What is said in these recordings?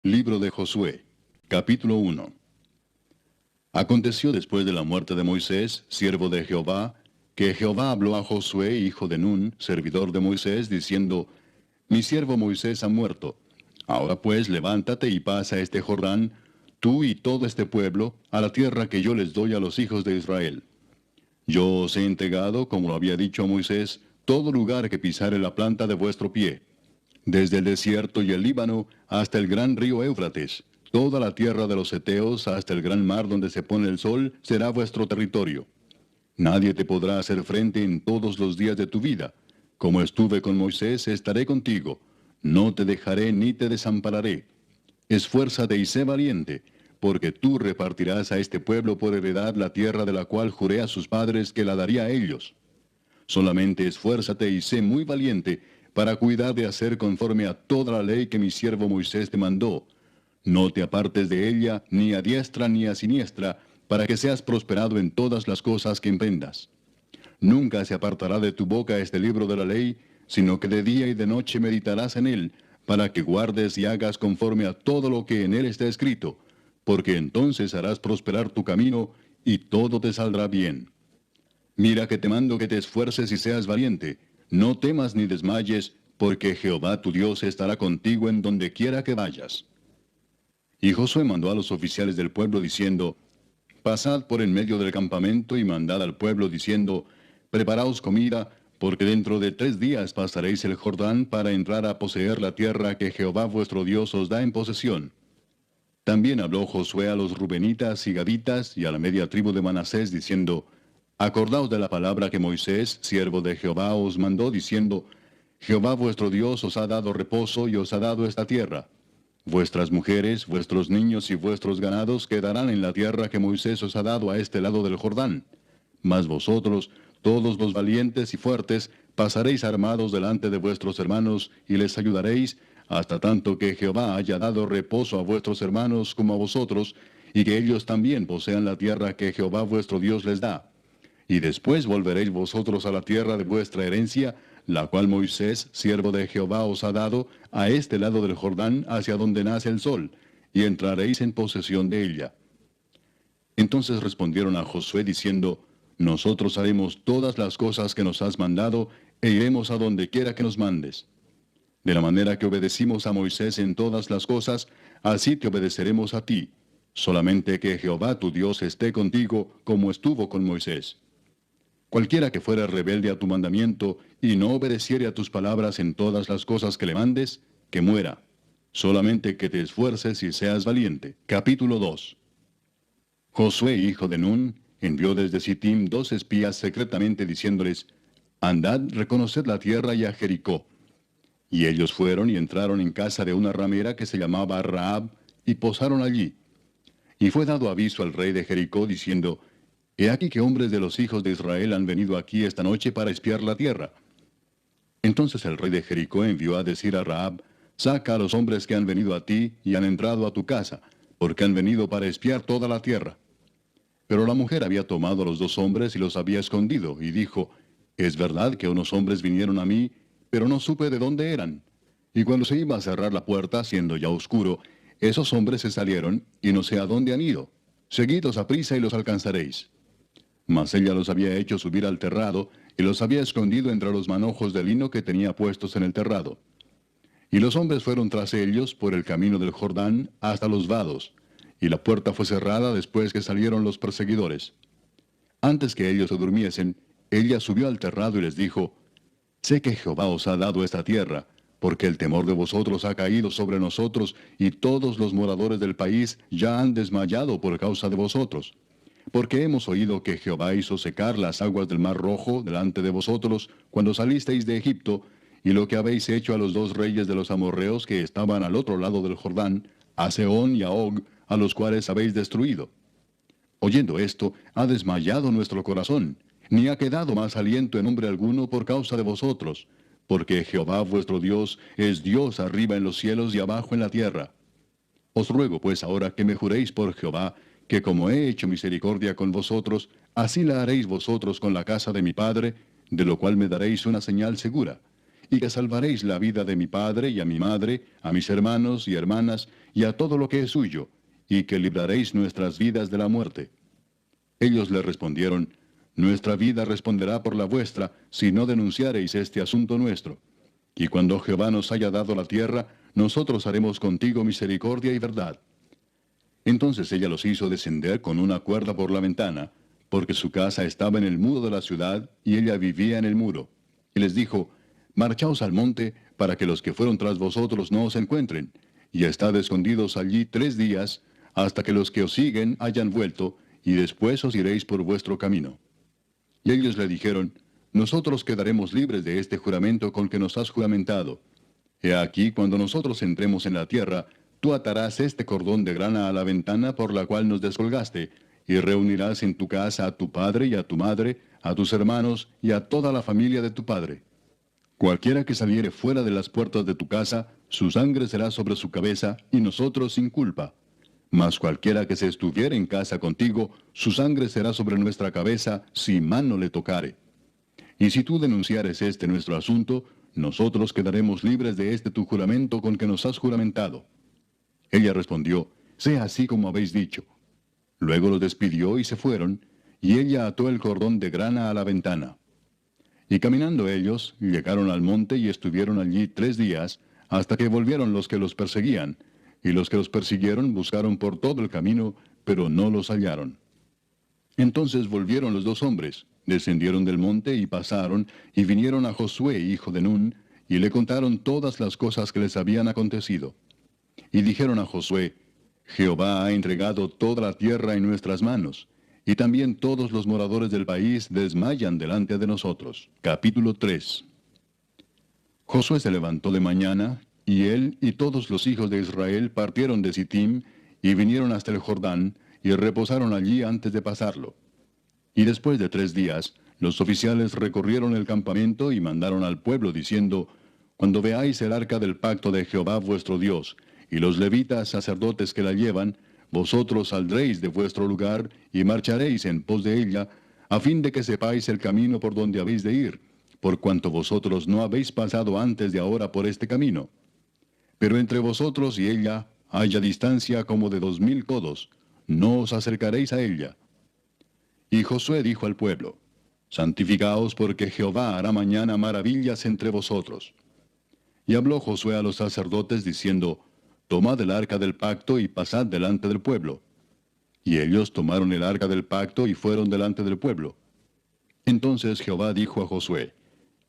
Libro de Josué, capítulo 1. Aconteció después de la muerte de Moisés, siervo de Jehová, que Jehová habló a Josué, hijo de Nun, servidor de Moisés, diciendo: Mi siervo Moisés ha muerto. Ahora pues levántate y pasa este Jordán, tú y todo este pueblo, a la tierra que yo les doy a los hijos de Israel. Yo os he entregado, como lo había dicho a Moisés, todo lugar que pisare la planta de vuestro pie, desde el desierto y el Líbano hasta el gran río Éufrates, toda la tierra de los Heteos hasta el gran mar donde se pone el sol, será vuestro territorio. Nadie te podrá hacer frente en todos los días de tu vida. Como estuve con Moisés, estaré contigo. No te dejaré ni te desampararé. Esfuérzate y sé valiente, porque tú repartirás a este pueblo por heredad la tierra de la cual juré a sus padres que la daría a ellos. Solamente esfuérzate y sé muy valiente para cuidar de hacer conforme a toda la ley que mi siervo Moisés te mandó. No te apartes de ella, ni a diestra ni a siniestra, para que seas prosperado en todas las cosas que emprendas. Nunca se apartará de tu boca este libro de la ley, sino que de día y de noche meditarás en él, para que guardes y hagas conforme a todo lo que en él está escrito, porque entonces harás prosperar tu camino, y todo te saldrá bien. Mira que te mando que te esfuerces y seas valiente. No temas ni desmayes, porque Jehová tu Dios estará contigo en donde quiera que vayas. Y Josué mandó a los oficiales del pueblo diciendo: Pasad por en medio del campamento y mandad al pueblo diciendo: Preparaos comida, porque dentro de 3 días pasaréis el Jordán para entrar a poseer la tierra que Jehová vuestro Dios os da en posesión. También habló Josué a los rubenitas y gaditas y a la media tribu de Manasés diciendo: Acordaos de la palabra que Moisés, siervo de Jehová, os mandó, diciendo: Jehová vuestro Dios os ha dado reposo y os ha dado esta tierra. Vuestras mujeres, vuestros niños y vuestros ganados quedarán en la tierra que Moisés os ha dado a este lado del Jordán. Mas vosotros, todos los valientes y fuertes, pasaréis armados delante de vuestros hermanos y les ayudaréis, hasta tanto que Jehová haya dado reposo a vuestros hermanos como a vosotros, y que ellos también posean la tierra que Jehová vuestro Dios les da. Y después volveréis vosotros a la tierra de vuestra herencia, la cual Moisés, siervo de Jehová, os ha dado, a este lado del Jordán, hacia donde nace el sol, y entraréis en posesión de ella. Entonces respondieron a Josué diciendo: Nosotros haremos todas las cosas que nos has mandado, e iremos a donde quiera que nos mandes. De la manera que obedecimos a Moisés en todas las cosas, así te obedeceremos a ti. Solamente que Jehová tu Dios esté contigo, como estuvo con Moisés. Cualquiera que fuera rebelde a tu mandamiento, y no obedeciere a tus palabras en todas las cosas que le mandes, que muera. Solamente que te esfuerces y seas valiente. Capítulo 2. Josué, hijo de Nun, envió desde Sittim 2 espías secretamente diciéndoles: Andad, reconoced la tierra y a Jericó. Y ellos fueron y entraron en casa de una ramera que se llamaba Rahab, y posaron allí. Y fue dado aviso al rey de Jericó, diciendo: He aquí que hombres de los hijos de Israel han venido aquí esta noche para espiar la tierra. Entonces el rey de Jericó envió a decir a Rahab: Saca a los hombres que han venido a ti y han entrado a tu casa, porque han venido para espiar toda la tierra. Pero la mujer había tomado a los 2 hombres y los había escondido, y dijo: Es verdad que unos hombres vinieron a mí, pero no supe de dónde eran. Y cuando se iba a cerrar la puerta, siendo ya oscuro, esos hombres se salieron, y no sé a dónde han ido. Seguidlos a prisa y los alcanzaréis. Mas ella los había hecho subir al terrado, y los había escondido entre los manojos de lino que tenía puestos en el terrado. Y los hombres fueron tras ellos por el camino del Jordán hasta los vados, y la puerta fue cerrada después que salieron los perseguidores. Antes que ellos se durmiesen, ella subió al terrado y les dijo: Sé que Jehová os ha dado esta tierra, porque el temor de vosotros ha caído sobre nosotros, y todos los moradores del país ya han desmayado por causa de vosotros. Porque hemos oído que Jehová hizo secar las aguas del mar Rojo delante de vosotros cuando salisteis de Egipto, y lo que habéis hecho a los 2 reyes de los amorreos que estaban al otro lado del Jordán, a Sehón y a Og, a los cuales habéis destruido. Oyendo esto, ha desmayado nuestro corazón, ni ha quedado más aliento en hombre alguno por causa de vosotros, porque Jehová vuestro Dios es Dios arriba en los cielos y abajo en la tierra. Os ruego pues ahora que me juréis por Jehová, que como he hecho misericordia con vosotros, así la haréis vosotros con la casa de mi padre, de lo cual me daréis una señal segura. y que salvaréis la vida de mi padre y a mi madre, a mis hermanos y hermanas, y a todo lo que es suyo, y que libraréis nuestras vidas de la muerte. Ellos le respondieron, nuestra vida responderá por la vuestra, si no denunciareis este asunto nuestro. Y cuando Jehová nos haya dado la tierra, nosotros haremos contigo misericordia y verdad. Entonces ella los hizo descender con una cuerda por la ventana, porque su casa estaba en el muro de la ciudad, y ella vivía en el muro. Y les dijo, marchaos al monte, para que los que fueron tras vosotros no os encuentren, y estad escondidos allí 3 días, hasta que los que os siguen hayan vuelto, y después os iréis por vuestro camino. Y ellos le dijeron, nosotros quedaremos libres de este juramento con que nos has juramentado. He aquí, cuando nosotros entremos en la tierra, tú atarás este cordón de grana a la ventana por la cual nos descolgaste, y reunirás en tu casa a tu padre y a tu madre, a tus hermanos y a toda la familia de tu padre. Cualquiera que saliere fuera de las puertas de tu casa, su sangre será sobre su cabeza, y nosotros sin culpa. Mas cualquiera que se estuviere en casa contigo, su sangre será sobre nuestra cabeza, si mano le tocare. Y si tú denunciares este nuestro asunto, nosotros quedaremos libres de este tu juramento con que nos has juramentado. Ella respondió, sea así como habéis dicho. Luego los despidió y se fueron, y ella ató el cordón de grana a la ventana. Y caminando ellos, llegaron al monte y estuvieron allí 3 días, hasta que volvieron los que los perseguían, y los que los persiguieron buscaron por todo el camino, pero no los hallaron. Entonces volvieron los 2 hombres, descendieron del monte y pasaron, y vinieron a Josué, hijo de Nun, y le contaron todas las cosas que les habían acontecido. Y dijeron a Josué, Jehová ha entregado toda la tierra en nuestras manos, y también todos los moradores del país desmayan delante de nosotros. Capítulo 3. Josué se levantó de mañana, y él y todos los hijos de Israel partieron de Sittim, y vinieron hasta el Jordán, y reposaron allí antes de pasarlo. Y después de 3 días, los oficiales recorrieron el campamento y mandaron al pueblo diciendo, cuando veáis el arca del pacto de Jehová vuestro Dios, y los levitas sacerdotes que la llevan, vosotros saldréis de vuestro lugar y marcharéis en pos de ella, a fin de que sepáis el camino por donde habéis de ir, por cuanto vosotros no habéis pasado antes de ahora por este camino. Pero entre vosotros y ella haya distancia como de 2000 codos, no os acercaréis a ella. Y Josué dijo al pueblo, santificaos porque Jehová hará mañana maravillas entre vosotros. Y habló Josué a los sacerdotes diciendo, tomad el arca del pacto y pasad delante del pueblo. Y ellos tomaron el arca del pacto y fueron delante del pueblo. Entonces Jehová dijo a Josué,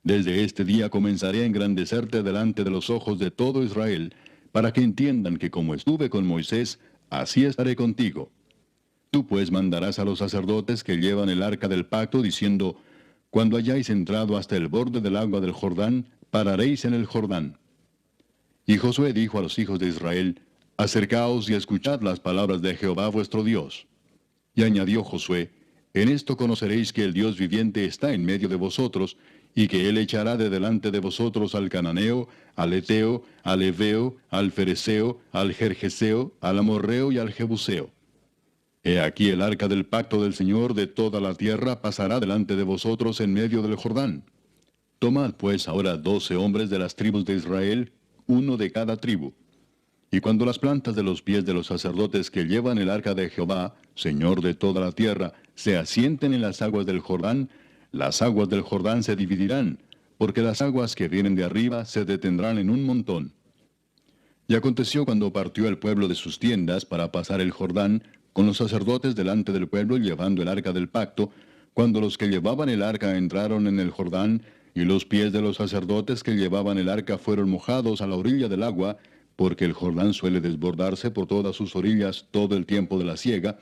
desde este día comenzaré a engrandecerte delante de los ojos de todo Israel, para que entiendan que como estuve con Moisés, así estaré contigo. Tú pues mandarás a los sacerdotes que llevan el arca del pacto, diciendo, cuando hayáis entrado hasta el borde del agua del Jordán, pararéis en el Jordán. Y Josué dijo a los hijos de Israel, acercaos y escuchad las palabras de Jehová vuestro Dios. Y añadió Josué, en esto conoceréis que el Dios viviente está en medio de vosotros, y que él echará de delante de vosotros al cananeo, al eteo, al heveo, al fereceo, al gergeseo, al amorreo y al jebuseo. He aquí el arca del pacto del Señor de toda la tierra pasará delante de vosotros en medio del Jordán. Tomad pues ahora 12 hombres de las tribus de Israel, uno de cada tribu. Y cuando las plantas de los pies de los sacerdotes que llevan el arca de Jehová, Señor de toda la tierra, se asienten en las aguas del Jordán, las aguas del Jordán se dividirán, porque las aguas que vienen de arriba se detendrán en un montón. Y aconteció cuando partió el pueblo de sus tiendas para pasar el Jordán, con los sacerdotes delante del pueblo llevando el arca del pacto, cuando los que llevaban el arca entraron en el Jordán, y los pies de los sacerdotes que llevaban el arca fueron mojados a la orilla del agua, porque el Jordán suele desbordarse por todas sus orillas todo el tiempo de la siega,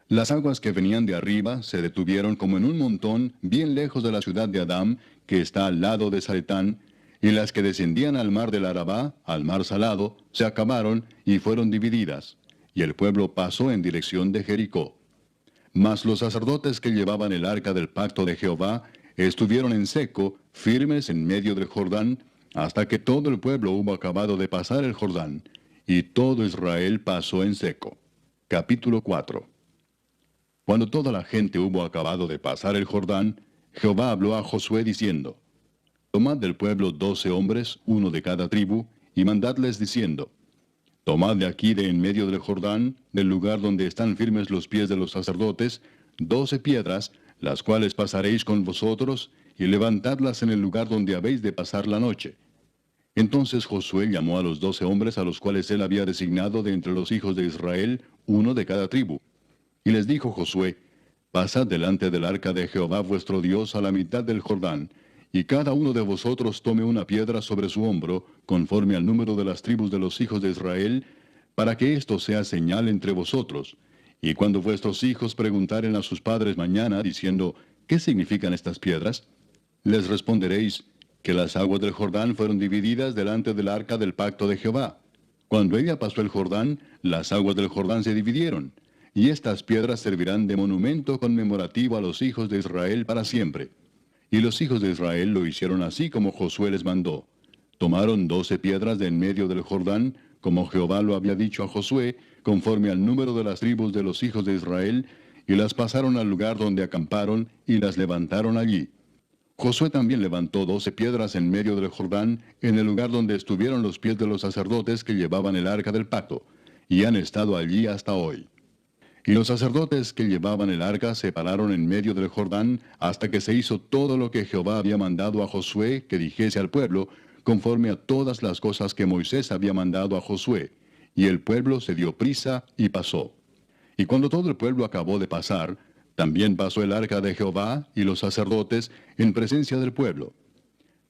las aguas que venían de arriba se detuvieron como en un montón bien lejos de la ciudad de Adam, que está al lado de Zaretán, y las que descendían al mar del Arabá, al mar salado, se acabaron y fueron divididas, y el pueblo pasó en dirección de Jericó. Mas los sacerdotes que llevaban el arca del pacto de Jehová estuvieron en seco, firmes en medio del Jordán, hasta que todo el pueblo hubo acabado de pasar el Jordán, y todo Israel pasó en seco. Capítulo 4. Cuando toda la gente hubo acabado de pasar el Jordán, Jehová habló a Josué diciendo, Tomad del pueblo 12 hombres, uno de cada tribu, y mandadles diciendo, tomad de aquí de en medio del Jordán, del lugar donde están firmes los pies de los sacerdotes, 12 piedras, las cuales pasaréis con vosotros, y levantadlas en el lugar donde habéis de pasar la noche. Entonces Josué llamó a los 12 hombres a los cuales él había designado de entre los hijos de Israel, uno de cada tribu. Y les dijo Josué, pasad delante del arca de Jehová vuestro Dios a la mitad del Jordán, y cada uno de vosotros tome una piedra sobre su hombro, conforme al número de las tribus de los hijos de Israel, para que esto sea señal entre vosotros. Y cuando vuestros hijos preguntaren a sus padres mañana, diciendo, ¿qué significan estas piedras? Les responderéis, que las aguas del Jordán fueron divididas delante del arca del pacto de Jehová. Cuando ella pasó el Jordán, las aguas del Jordán se dividieron, y estas piedras servirán de monumento conmemorativo a los hijos de Israel para siempre. Y los hijos de Israel lo hicieron así como Josué les mandó. Tomaron 12 piedras de en medio del Jordán, como Jehová lo había dicho a Josué, conforme al número de las tribus de los hijos de Israel, y las pasaron al lugar donde acamparon, y las levantaron allí. Josué también levantó 12 piedras en medio del Jordán, en el lugar donde estuvieron los pies de los sacerdotes que llevaban el arca del pacto, y han estado allí hasta hoy. Y los sacerdotes que llevaban el arca se pararon en medio del Jordán hasta que se hizo todo lo que Jehová había mandado a Josué que dijese al pueblo, conforme a todas las cosas que Moisés había mandado a Josué. Y el pueblo se dio prisa y pasó. Y cuando todo el pueblo acabó de pasar, también pasó el arca de Jehová y los sacerdotes en presencia del pueblo.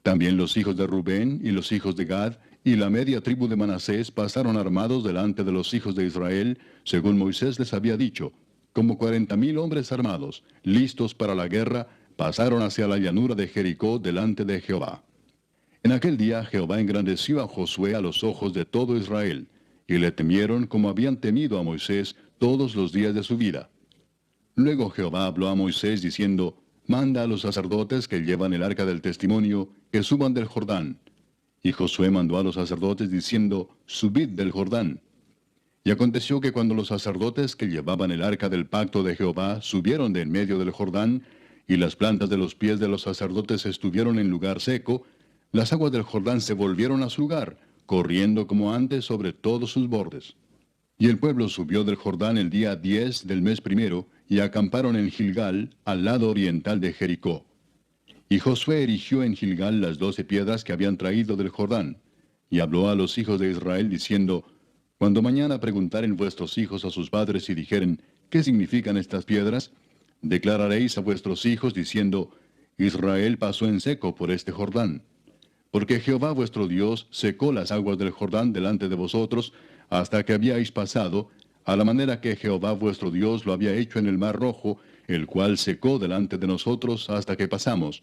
También los hijos de Rubén y los hijos de Gad y la media tribu de Manasés pasaron armados delante de los hijos de Israel, según Moisés les había dicho, como 40,000 hombres armados, listos para la guerra, pasaron hacia la llanura de Jericó delante de Jehová. En aquel día Jehová engrandeció a Josué a los ojos de todo Israel, y le temieron como habían temido a Moisés todos los días de su vida. Luego Jehová habló a Moisés diciendo, manda a los sacerdotes que llevan el arca del testimonio, que suban del Jordán. Y Josué mandó a los sacerdotes diciendo, subid del Jordán. Y aconteció que cuando los sacerdotes que llevaban el arca del pacto de Jehová subieron de en medio del Jordán, y las plantas de los pies de los sacerdotes estuvieron en lugar seco, las aguas del Jordán se volvieron a su lugar, corriendo como antes sobre todos sus bordes. Y el pueblo subió del Jordán el día 10 del mes primero, y acamparon en Gilgal, al lado oriental de Jericó. Y Josué erigió en Gilgal las 12 piedras que habían traído del Jordán, y habló a los hijos de Israel diciendo, cuando mañana preguntaren vuestros hijos a sus padres y dijeren, ¿qué significan estas piedras? Declararéis a vuestros hijos diciendo, Israel pasó en seco por este Jordán. Porque Jehová vuestro Dios secó las aguas del Jordán delante de vosotros, hasta que habíais pasado, a la manera que Jehová vuestro Dios lo había hecho en el mar Rojo, el cual secó delante de nosotros hasta que pasamos,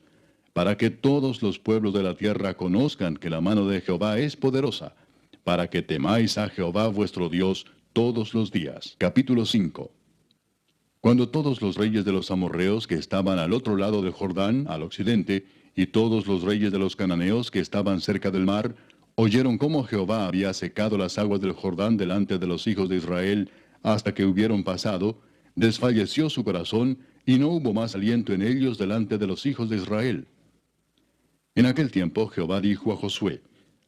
para que todos los pueblos de la tierra conozcan que la mano de Jehová es poderosa, para que temáis a Jehová vuestro Dios todos los días. Capítulo 5. Cuando todos los reyes de los amorreos que estaban al otro lado del Jordán, al occidente, y todos los reyes de los cananeos que estaban cerca del mar, oyeron cómo Jehová había secado las aguas del Jordán delante de los hijos de Israel hasta que hubieron pasado, desfalleció su corazón, y no hubo más aliento en ellos delante de los hijos de Israel. En aquel tiempo Jehová dijo a Josué,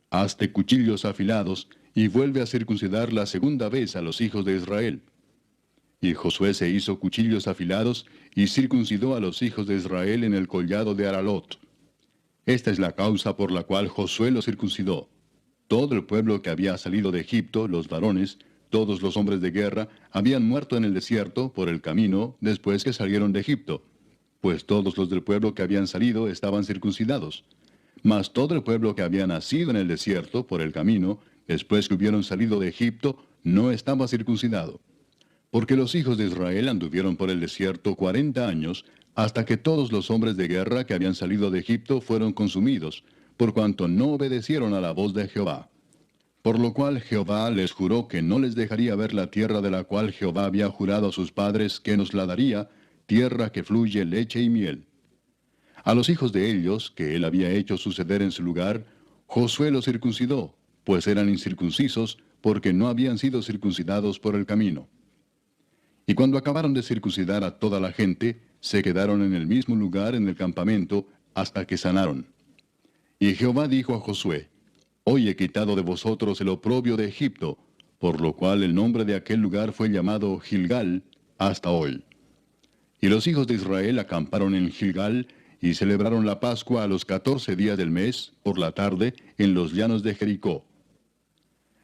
hazte cuchillos afilados, y vuelve a circuncidar la segunda vez a los hijos de Israel. Y Josué se hizo cuchillos afilados, y circuncidó a los hijos de Israel en el collado de Aralot. Esta es la causa por la cual Josué los circuncidó. Todo el pueblo que había salido de Egipto, los varones, todos los hombres de guerra, habían muerto en el desierto por el camino después que salieron de Egipto, pues todos los del pueblo que habían salido estaban circuncidados. Mas todo el pueblo que había nacido en el desierto por el camino, después que hubieron salido de Egipto, no estaba circuncidado. Porque los hijos de Israel anduvieron por el desierto 40 años, hasta que todos los hombres de guerra que habían salido de Egipto fueron consumidos, por cuanto no obedecieron a la voz de Jehová. Por lo cual Jehová les juró que no les dejaría ver la tierra de la cual Jehová había jurado a sus padres que nos la daría, tierra que fluye leche y miel. A los hijos de ellos, que él había hecho suceder en su lugar, Josué los circuncidó, pues eran incircuncisos, porque no habían sido circuncidados por el camino. Y cuando acabaron de circuncidar a toda la gente, se quedaron en el mismo lugar en el campamento, hasta que sanaron. Y Jehová dijo a Josué, Hoy he quitado de vosotros el oprobio de Egipto, por lo cual el nombre de aquel lugar fue llamado Gilgal hasta hoy. Y los hijos de Israel acamparon en Gilgal, y celebraron la Pascua a los 14 días del mes, por la tarde, en los llanos de Jericó.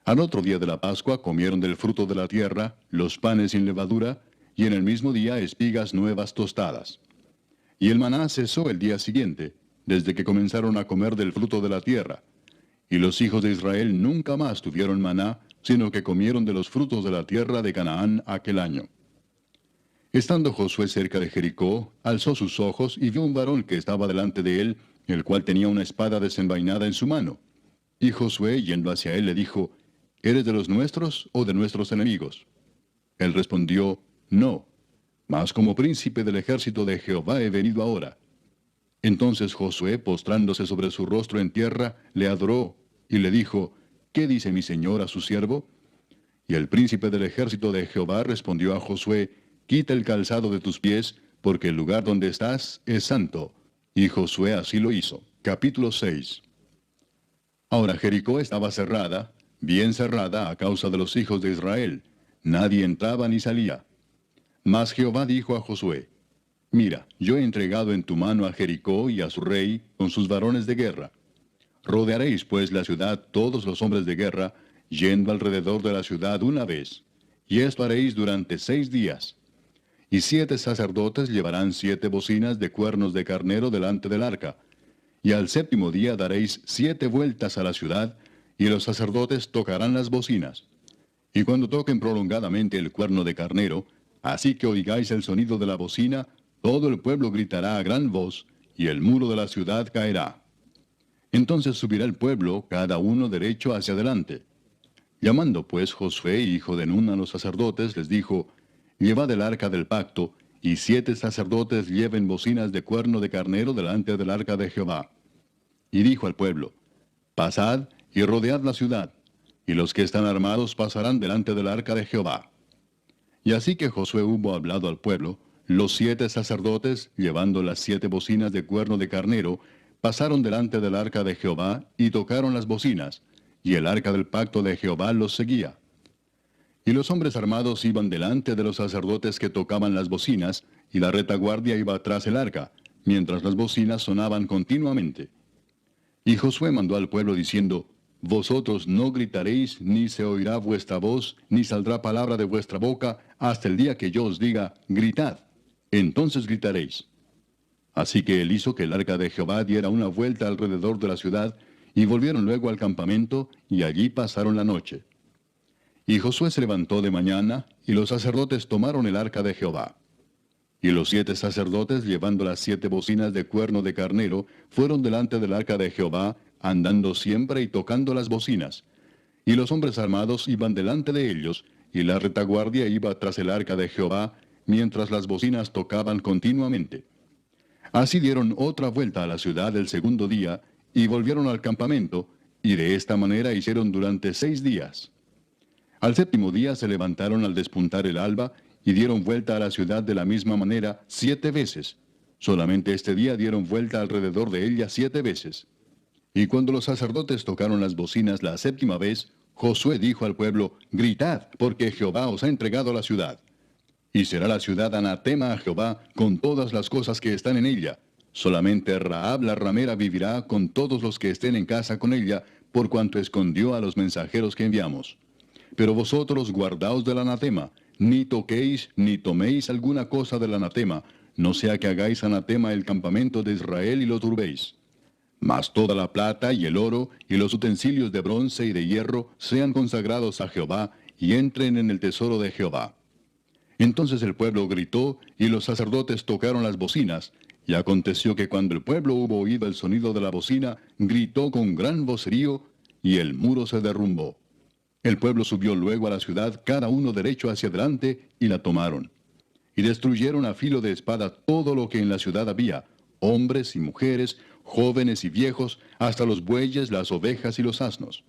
Al otro día de la Pascua comieron del fruto de la tierra, los panes sin levadura, y en el mismo día espigas nuevas tostadas. Y el maná cesó el día siguiente, desde que comenzaron a comer del fruto de la tierra. Y los hijos de Israel nunca más tuvieron maná, sino que comieron de los frutos de la tierra de Canaán aquel año. Estando Josué cerca de Jericó, alzó sus ojos y vio un varón que estaba delante de él, el cual tenía una espada desenvainada en su mano. Y Josué, yendo hacia él, le dijo, ¿Eres de los nuestros o de nuestros enemigos? Él respondió, No, mas como príncipe del ejército de Jehová he venido ahora. Entonces Josué, postrándose sobre su rostro en tierra, le adoró, y le dijo, ¿Qué dice mi señor a su siervo? Y el príncipe del ejército de Jehová respondió a Josué, Quita el calzado de tus pies, porque el lugar donde estás es santo. Y Josué así lo hizo. Capítulo 6. Ahora Jericó estaba cerrada, bien cerrada a causa de los hijos de Israel. Nadie entraba ni salía. Mas Jehová dijo a Josué, Mira, yo he entregado en tu mano a Jericó y a su rey con sus varones de guerra. Rodearéis pues la ciudad todos los hombres de guerra, yendo alrededor de la ciudad una vez. Y esto haréis durante 6 días. Y 7 sacerdotes llevarán 7 bocinas de cuernos de carnero delante del arca. Y al 7º día daréis 7 vueltas a la ciudad, y los sacerdotes tocarán las bocinas. Y cuando toquen prolongadamente el cuerno de carnero, así que oigáis el sonido de la bocina, todo el pueblo gritará a gran voz, y el muro de la ciudad caerá. Entonces subirá el pueblo, cada uno derecho hacia adelante. Llamando pues Josué, hijo de Nun, a los sacerdotes, les dijo, Llevad el arca del pacto, y 7 sacerdotes lleven bocinas de cuerno de carnero delante del arca de Jehová. Y dijo al pueblo, Pasad y rodead la ciudad, y los que están armados pasarán delante del arca de Jehová. Y así que Josué hubo hablado al pueblo, los 7 sacerdotes, llevando las 7 bocinas de cuerno de carnero, pasaron delante del arca de Jehová y tocaron las bocinas, y el arca del pacto de Jehová los seguía. Y los hombres armados iban delante de los sacerdotes que tocaban las bocinas, y la retaguardia iba tras el arca, mientras las bocinas sonaban continuamente. Y Josué mandó al pueblo diciendo, Vosotros no gritaréis, ni se oirá vuestra voz, ni saldrá palabra de vuestra boca, hasta el día que yo os diga, gritad. Entonces gritaréis. Así que él hizo que el arca de Jehová diera una vuelta alrededor de la ciudad, y volvieron luego al campamento, y allí pasaron la noche. Y Josué se levantó de mañana, y los sacerdotes tomaron el arca de Jehová. Y los 7 sacerdotes, llevando las 7 bocinas de cuerno de carnero, fueron delante del arca de Jehová, andando siempre y tocando las bocinas. Y los hombres armados iban delante de ellos, y la retaguardia iba tras el arca de Jehová, mientras las bocinas tocaban continuamente. Así dieron otra vuelta a la ciudad el 2º día, y volvieron al campamento, y de esta manera hicieron durante 6 días. Al 7º día se levantaron al despuntar el alba, y dieron vuelta a la ciudad de la misma manera 7 veces. Solamente este día dieron vuelta alrededor de ella 7 veces. Y cuando los sacerdotes tocaron las bocinas la 7ª vez, Josué dijo al pueblo, Gritad, porque Jehová os ha entregado la ciudad. Y será la ciudad anatema a Jehová con todas las cosas que están en ella. Solamente Rahab la ramera vivirá con todos los que estén en casa con ella, por cuanto escondió a los mensajeros que enviamos. Pero vosotros guardaos del anatema, ni toquéis ni toméis alguna cosa del anatema, no sea que hagáis anatema el campamento de Israel y lo turbéis. Mas toda la plata y el oro y los utensilios de bronce y de hierro sean consagrados a Jehová y entren en el tesoro de Jehová. Entonces el pueblo gritó y los sacerdotes tocaron las bocinas, y aconteció que cuando el pueblo hubo oído el sonido de la bocina, gritó con gran vocerío, y el muro se derrumbó. El pueblo subió luego a la ciudad, cada uno derecho hacia adelante, y la tomaron. Y destruyeron a filo de espada todo lo que en la ciudad había, hombres y mujeres, jóvenes y viejos, hasta los bueyes, las ovejas y los asnos.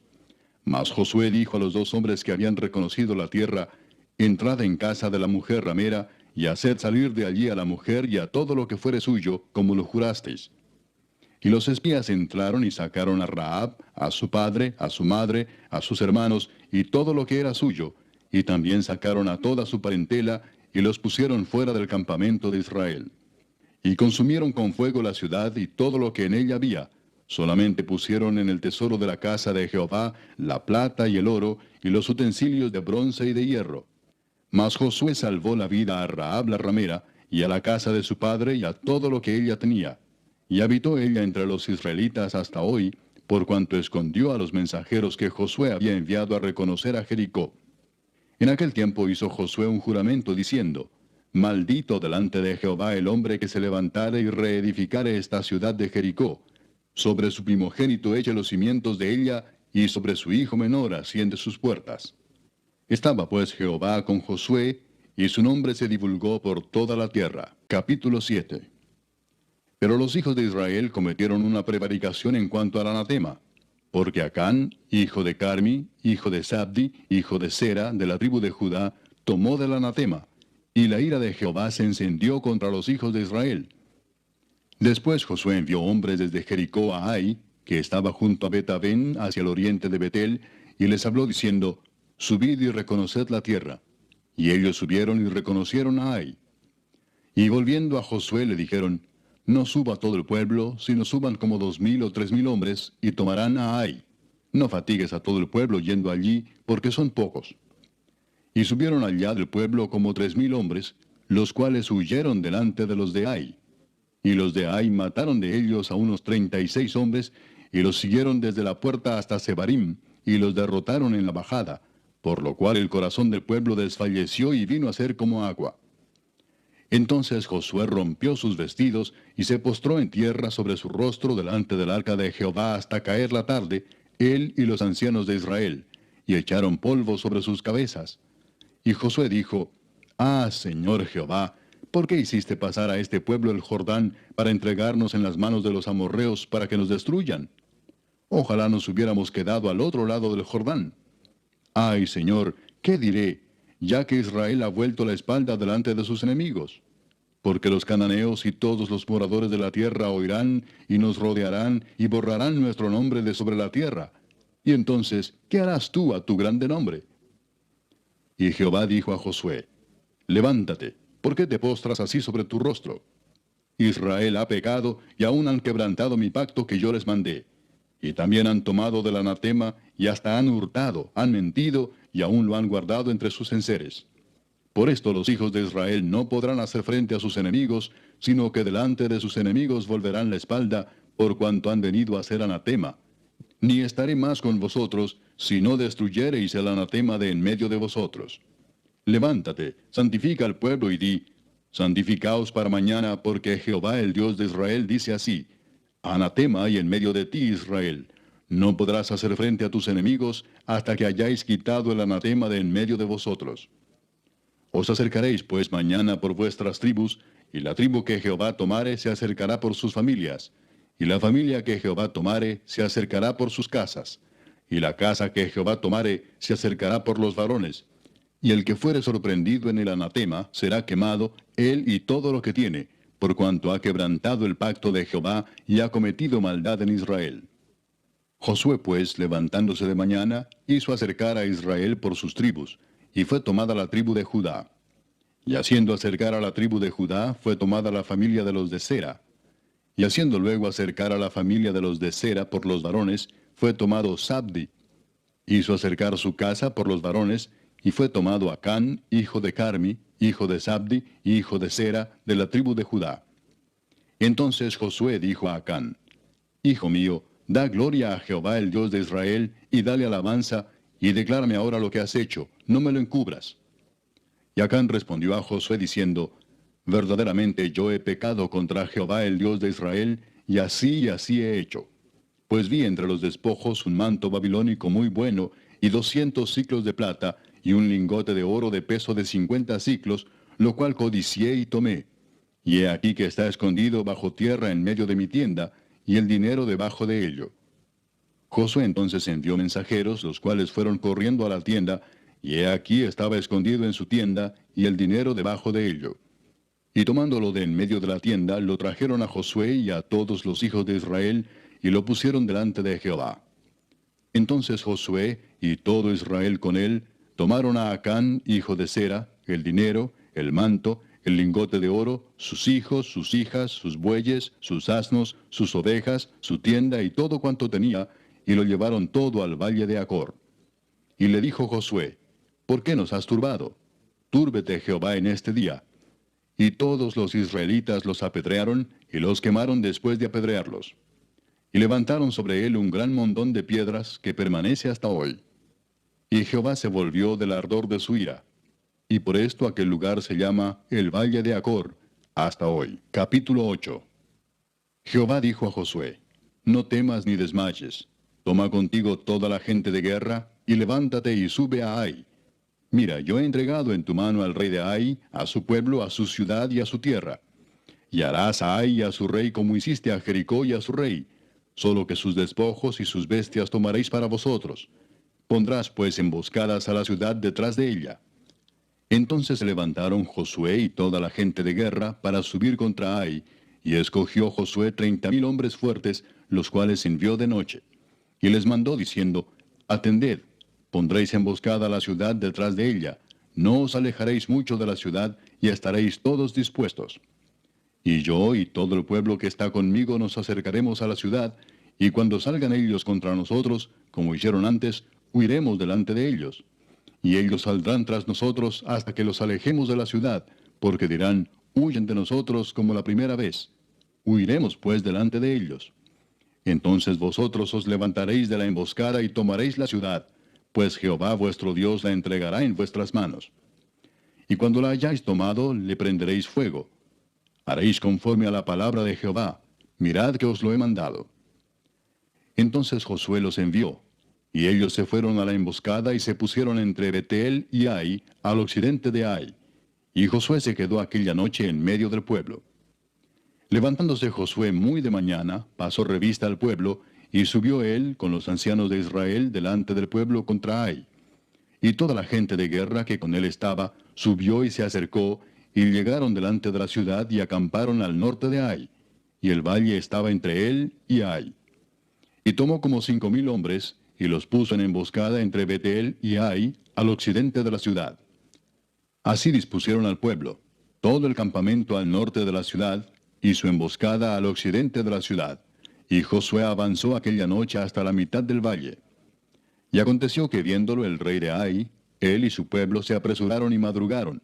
Mas Josué dijo a los 2 hombres que habían reconocido la tierra, Entrad en casa de la mujer ramera, y haced salir de allí a la mujer y a todo lo que fuere suyo, como lo jurasteis. Y los espías entraron y sacaron a Rahab, a su padre, a su madre, a sus hermanos, y todo lo que era suyo, y también sacaron a toda su parentela, y los pusieron fuera del campamento de Israel. Y consumieron con fuego la ciudad y todo lo que en ella había. Solamente pusieron en el tesoro de la casa de Jehová la plata y el oro, y los utensilios de bronce y de hierro. Mas Josué salvó la vida a Rahab la ramera, y a la casa de su padre, y a todo lo que ella tenía. Y habitó ella entre los israelitas hasta hoy, por cuanto escondió a los mensajeros que Josué había enviado a reconocer a Jericó. En aquel tiempo hizo Josué un juramento diciendo: Maldito delante de Jehová el hombre que se levantare y reedificare esta ciudad de Jericó. Sobre su primogénito eche los cimientos de ella, y sobre su hijo menor asiente sus puertas. Estaba pues Jehová con Josué, y su nombre se divulgó por toda la tierra. Capítulo 7. Pero los hijos de Israel cometieron una prevaricación en cuanto al anatema, porque Acán, hijo de Carmi, hijo de Sabdi, hijo de Sera, de la tribu de Judá, tomó del anatema, y la ira de Jehová se encendió contra los hijos de Israel. Después Josué envió hombres desde Jericó a Ai, que estaba junto a Bet-Aven, hacia el oriente de Betel, y les habló diciendo: Subid y reconoced la tierra. Y ellos subieron y reconocieron a Ai. Y volviendo a Josué le dijeron: No suba todo el pueblo, sino suban como 2000 o 3000 hombres, y tomarán a Ai. No fatigues a todo el pueblo yendo allí, porque son pocos. Y subieron allá del pueblo como 3000 hombres, los cuales huyeron delante de los de Ai. Y los de Ai mataron de ellos a unos 36 hombres, y los siguieron desde la puerta hasta Sebarim, y los derrotaron en la bajada, por lo cual el corazón del pueblo desfalleció y vino a ser como agua. Entonces Josué rompió sus vestidos, y se postró en tierra sobre su rostro delante del arca de Jehová hasta caer la tarde, él y los ancianos de Israel, y echaron polvo sobre sus cabezas. Y Josué dijo: Ah, Señor Jehová, ¿por qué hiciste pasar a este pueblo el Jordán para entregarnos en las manos de los amorreos para que nos destruyan? Ojalá nos hubiéramos quedado al otro lado del Jordán. Ay, Señor, ¿qué diré, ya que Israel ha vuelto la espalda delante de sus enemigos? Porque los cananeos y todos los moradores de la tierra oirán y nos rodearán y borrarán nuestro nombre de sobre la tierra. Y entonces, ¿qué harás tú a tu grande nombre? Y Jehová dijo a Josué: Levántate, ¿por qué te postras así sobre tu rostro? Israel ha pecado y aún han quebrantado mi pacto que yo les mandé. Y también han tomado del anatema, y hasta han hurtado, han mentido, y aún lo han guardado entre sus enseres. Por esto los hijos de Israel no podrán hacer frente a sus enemigos, sino que delante de sus enemigos volverán la espalda, por cuanto han venido a ser anatema. Ni estaré más con vosotros, si no destruyereis el anatema de en medio de vosotros. Levántate, santifica al pueblo y di: Santificaos para mañana, porque Jehová el Dios de Israel dice así: Anatema hay en medio de ti, Israel. No podrás hacer frente a tus enemigos hasta que hayáis quitado el anatema de en medio de vosotros. Os acercaréis pues mañana por vuestras tribus, y la tribu que Jehová tomare se acercará por sus familias, y la familia que Jehová tomare se acercará por sus casas, y la casa que Jehová tomare se acercará por los varones. Y el que fuere sorprendido en el anatema será quemado, él y todo lo que tiene, por cuanto ha quebrantado el pacto de Jehová y ha cometido maldad en Israel. Josué pues, levantándose de mañana, hizo acercar a Israel por sus tribus, y fue tomada la tribu de Judá. Y haciendo acercar a la tribu de Judá, fue tomada la familia de los de Sera. Y haciendo luego acercar a la familia de los de Sera por los varones, fue tomado Sabdi. Hizo acercar su casa por los varones, y fue tomado Acán, hijo de Carmi, hijo de Sabdi, hijo de Sera, de la tribu de Judá. Entonces Josué dijo a Acán: Hijo mío, da gloria a Jehová el Dios de Israel, y dale alabanza, y declárame ahora lo que has hecho, no me lo encubras. Y Acán respondió a Josué diciendo: Verdaderamente yo he pecado contra Jehová el Dios de Israel, y así he hecho. Pues vi entre los despojos un manto babilónico muy bueno, y 200 siclos de plata, y un lingote de oro de peso de 50 siclos, lo cual codicié y tomé. Y he aquí que está escondido bajo tierra en medio de mi tienda, y el dinero debajo de ello. Josué entonces envió mensajeros, los cuales fueron corriendo a la tienda, y he aquí estaba escondido en su tienda, y el dinero debajo de ello. Y tomándolo de en medio de la tienda, lo trajeron a Josué y a todos los hijos de Israel, y lo pusieron delante de Jehová. Entonces Josué y todo Israel con él tomaron a Acán, hijo de Zera, el dinero, el manto, el lingote de oro, sus hijos, sus hijas, sus bueyes, sus asnos, sus ovejas, su tienda y todo cuanto tenía, y lo llevaron todo al valle de Acor. Y le dijo Josué, ¿por qué nos has turbado? Túrbete Jehová en este día. Y todos los israelitas los apedrearon y los quemaron después de apedrearlos. Y levantaron sobre él un gran montón de piedras que permanece hasta hoy. Y Jehová se volvió del ardor de su ira. Y por esto aquel lugar se llama el Valle de Acor, hasta hoy. Capítulo 8. Jehová dijo a Josué, no temas ni desmayes. Toma contigo toda la gente de guerra, y levántate y sube a Ai. Mira, yo he entregado en tu mano al rey de Ai, a su pueblo, a su ciudad y a su tierra. Y harás a Ai y a su rey como hiciste a Jericó y a su rey, solo que sus despojos y sus bestias tomaréis para vosotros. Pondrás pues emboscadas a la ciudad detrás de ella. Entonces se levantaron Josué y toda la gente de guerra para subir contra Ai, y escogió Josué 30,000 hombres fuertes, los cuales envió de noche. Y les mandó diciendo, atended, pondréis emboscada a la ciudad detrás de ella, no os alejaréis mucho de la ciudad, y estaréis todos dispuestos. Y yo y todo el pueblo que está conmigo nos acercaremos a la ciudad, y cuando salgan ellos contra nosotros, como hicieron antes, huiremos delante de ellos. Y ellos saldrán tras nosotros hasta que los alejemos de la ciudad, porque dirán, huyen de nosotros como la primera vez. Huiremos pues delante de ellos. Entonces vosotros os levantaréis de la emboscada y tomaréis la ciudad, pues Jehová vuestro Dios la entregará en vuestras manos. Y cuando la hayáis tomado, le prenderéis fuego. Haréis conforme a la palabra de Jehová. Mirad que os lo he mandado. Entonces Josué los envió, y ellos se fueron a la emboscada y se pusieron entre Betel y Ai, al occidente de Ai. Y Josué se quedó aquella noche en medio del pueblo. Levantándose Josué muy de mañana, pasó revista al pueblo, y subió él con los ancianos de Israel delante del pueblo contra Ai. Y toda la gente de guerra que con él estaba, subió y se acercó, y llegaron delante de la ciudad y acamparon al norte de Ai. Y el valle estaba entre él y Ai. Y tomó como 5,000 hombres, y los puso en emboscada entre Betel y Ai, al occidente de la ciudad. Así dispusieron al pueblo, todo el campamento al norte de la ciudad, y su emboscada al occidente de la ciudad. Y Josué avanzó aquella noche hasta la mitad del valle. Y aconteció que viéndolo el rey de Ai, él y su pueblo se apresuraron y madrugaron.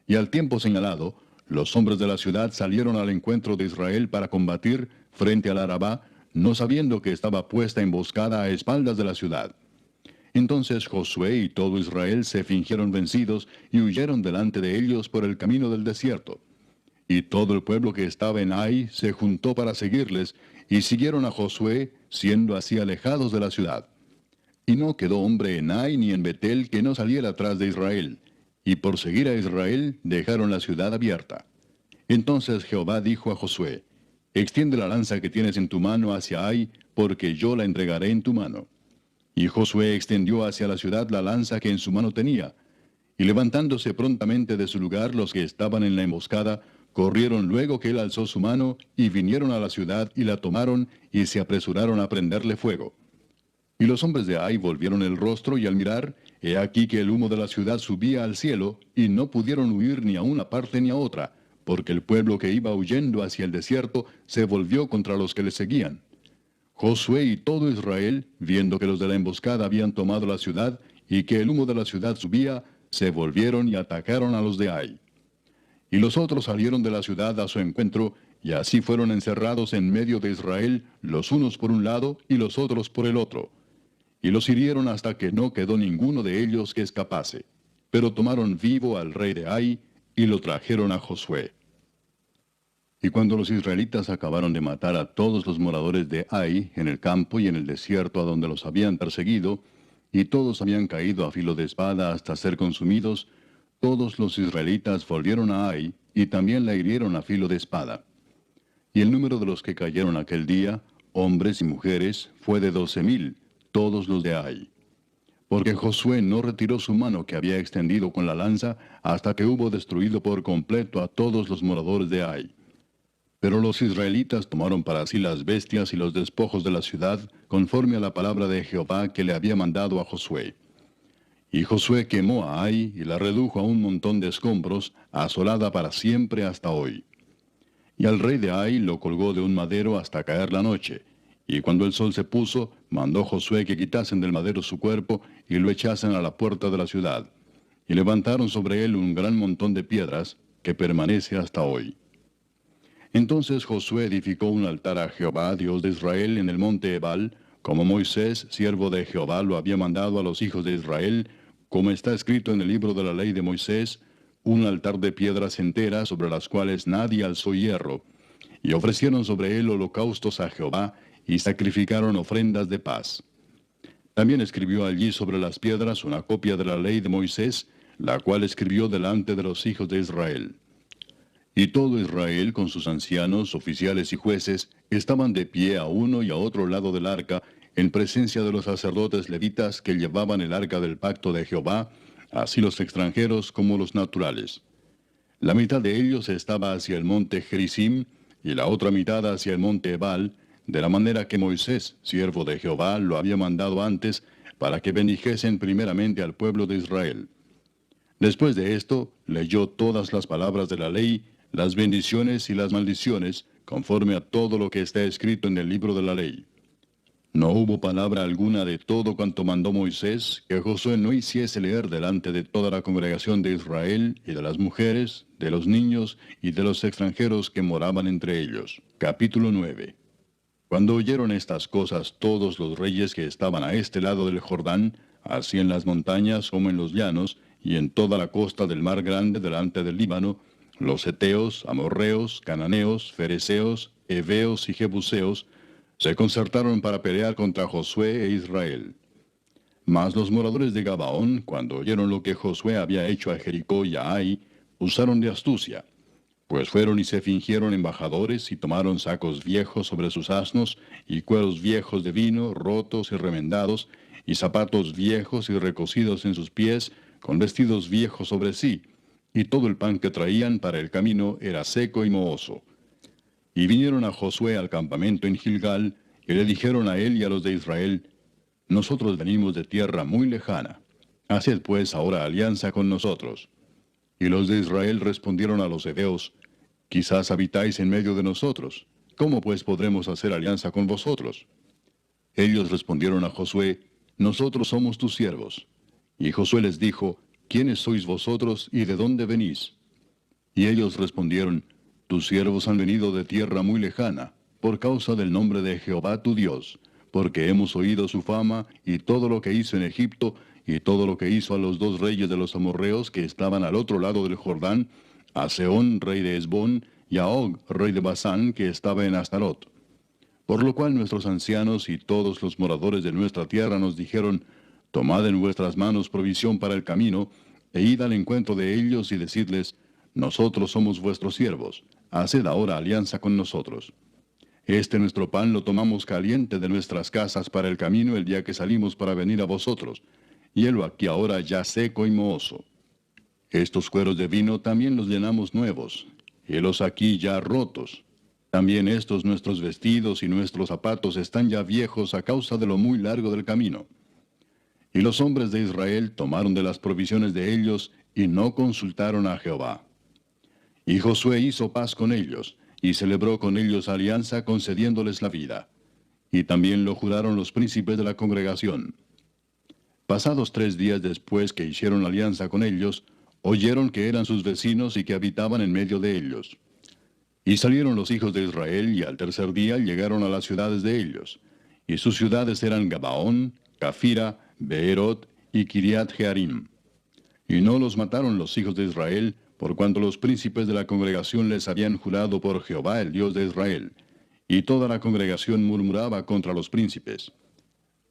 Y al tiempo señalado, los hombres de la ciudad salieron al encuentro de Israel para combatir frente al Arabá, no sabiendo que estaba puesta emboscada a espaldas de la ciudad. Entonces Josué y todo Israel se fingieron vencidos y huyeron delante de ellos por el camino del desierto. Y todo el pueblo que estaba en Ai se juntó para seguirles, y siguieron a Josué, siendo así alejados de la ciudad. Y no quedó hombre en Ai ni en Betel que no saliera atrás de Israel, y por seguir a Israel dejaron la ciudad abierta. Entonces Jehová dijo a Josué, extiende la lanza que tienes en tu mano hacia Ai, porque yo la entregaré en tu mano. Y Josué extendió hacia la ciudad la lanza que en su mano tenía. Y levantándose prontamente de su lugar los que estaban en la emboscada, corrieron luego que él alzó su mano, y vinieron a la ciudad y la tomaron, y se apresuraron a prenderle fuego. Y los hombres de Ai volvieron el rostro, y al mirar, he aquí que el humo de la ciudad subía al cielo, y no pudieron huir ni a una parte ni a otra, porque el pueblo que iba huyendo hacia el desierto se volvió contra los que le seguían. Josué y todo Israel, viendo que los de la emboscada habían tomado la ciudad, y que el humo de la ciudad subía, se volvieron y atacaron a los de Ai. Y los otros salieron de la ciudad a su encuentro, y así fueron encerrados en medio de Israel, los unos por un lado y los otros por el otro. Y los hirieron hasta que no quedó ninguno de ellos que escapase. Pero tomaron vivo al rey de Ai, y lo trajeron a Josué. Y cuando los israelitas acabaron de matar a todos los moradores de Ai, en el campo y en el desierto a donde los habían perseguido, y todos habían caído a filo de espada hasta ser consumidos, todos los israelitas volvieron a Ai, y también la hirieron a filo de espada. Y el número de los que cayeron aquel día, hombres y mujeres, fue de 12,000, todos los de Ai. porque Josué no retiró su mano que había extendido con la lanza hasta que hubo destruido por completo a todos los moradores de Ai. Pero los israelitas tomaron para sí las bestias y los despojos de la ciudad, conforme a la palabra de Jehová que le había mandado a Josué. Y Josué quemó a Ai y la redujo a un montón de escombros, asolada para siempre hasta hoy. Y al rey de Ai lo colgó de un madero hasta caer la noche. Y cuando el sol se puso, mandó Josué que quitasen del madero su cuerpo y lo echasen a la puerta de la ciudad. Y levantaron sobre él un gran montón de piedras, que permanece hasta hoy. Entonces Josué edificó un altar a Jehová, Dios de Israel, en el monte Ebal, como Moisés, siervo de Jehová, lo había mandado a los hijos de Israel, como está escrito en el libro de la ley de Moisés, un altar de piedras enteras sobre las cuales nadie alzó hierro, y ofrecieron sobre él holocaustos a Jehová, y sacrificaron ofrendas de paz. También escribió allí sobre las piedras una copia de la ley de Moisés, la cual escribió delante de los hijos de Israel. Y todo Israel, con sus ancianos, oficiales y jueces, estaban de pie a uno y a otro lado del arca, en presencia de los sacerdotes levitas que llevaban el arca del pacto de Jehová, así los extranjeros como los naturales. La mitad de ellos estaba hacia el monte Gerizim, y la otra mitad hacia el monte Ebal, de la manera que Moisés, siervo de Jehová, lo había mandado antes, para que bendijesen primeramente al pueblo de Israel. Después de esto, leyó todas las palabras de la ley, las bendiciones y las maldiciones, conforme a todo lo que está escrito en el libro de la ley. No hubo palabra alguna de todo cuanto mandó Moisés que Josué no hiciese leer delante de toda la congregación de Israel y de las mujeres, de los niños y de los extranjeros que moraban entre ellos. Capítulo 9. Cuando oyeron estas cosas todos los reyes que estaban a este lado del Jordán, así en las montañas como en los llanos, y en toda la costa del mar grande delante del Líbano, los heteos, amorreos, cananeos, fereceos, heveos y jebuseos, se concertaron para pelear contra Josué e Israel. Mas los moradores de Gabaón, cuando oyeron lo que Josué había hecho a Jericó y a Ai, usaron de astucia, pues fueron y se fingieron embajadores y tomaron sacos viejos sobre sus asnos, y cueros viejos de vino, rotos y remendados, y zapatos viejos y recocidos en sus pies, con vestidos viejos sobre sí, y todo el pan que traían para el camino era seco y mohoso. Y vinieron a Josué al campamento en Gilgal, y le dijeron a él y a los de Israel, nosotros venimos de tierra muy lejana. Haced pues ahora alianza con nosotros. Y los de Israel respondieron a los heveos, quizás habitáis en medio de nosotros. ¿Cómo pues podremos hacer alianza con vosotros? Ellos respondieron a Josué, nosotros somos tus siervos. Y Josué les dijo, ¿quiénes sois vosotros y de dónde venís? Y ellos respondieron, tus siervos han venido de tierra muy lejana, por causa del nombre de Jehová tu Dios, porque hemos oído su fama y todo lo que hizo en Egipto, y todo lo que hizo a los dos reyes de los amorreos que estaban al otro lado del Jordán, a Sehón, rey de Hesbón, y a Og, rey de Basán, que estaba en Astarot. Por lo cual nuestros ancianos y todos los moradores de nuestra tierra nos dijeron, tomad en vuestras manos provisión para el camino, e id al encuentro de ellos y decidles, nosotros somos vuestros siervos, haced ahora alianza con nosotros. Este nuestro pan lo tomamos caliente de nuestras casas para el camino el día que salimos para venir a vosotros, y helo aquí ahora ya seco y mohoso. Estos cueros de vino también los llenamos nuevos, helos aquí ya rotos. También estos nuestros vestidos y nuestros zapatos están ya viejos a causa de lo muy largo del camino. Y los hombres de Israel tomaron de las provisiones de ellos y no consultaron a Jehová. Y Josué hizo paz con ellos, y celebró con ellos alianza concediéndoles la vida. Y también lo juraron los príncipes de la congregación. Pasados 3 días después que hicieron alianza con ellos, oyeron que eran sus vecinos y que habitaban en medio de ellos. Y salieron los hijos de Israel, y al tercer día llegaron a las ciudades de ellos. Y sus ciudades eran Gabaón, Cafira, Beerot y Kiriat Jearim. Y no los mataron los hijos de Israel, por cuanto los príncipes de la congregación les habían jurado por Jehová el Dios de Israel. Y toda la congregación murmuraba contra los príncipes.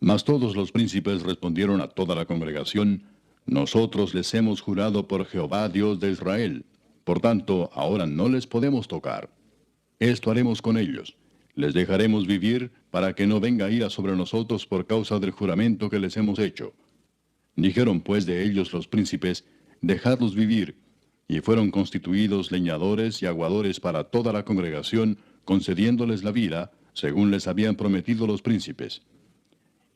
Mas todos los príncipes respondieron a toda la congregación, nosotros les hemos jurado por Jehová Dios de Israel. Por tanto, ahora no les podemos tocar. Esto haremos con ellos. Les dejaremos vivir para que no venga ira sobre nosotros por causa del juramento que les hemos hecho. Dijeron pues de ellos los príncipes, dejadlos vivir, y fueron constituidos leñadores y aguadores para toda la congregación, concediéndoles la vida, según les habían prometido los príncipes.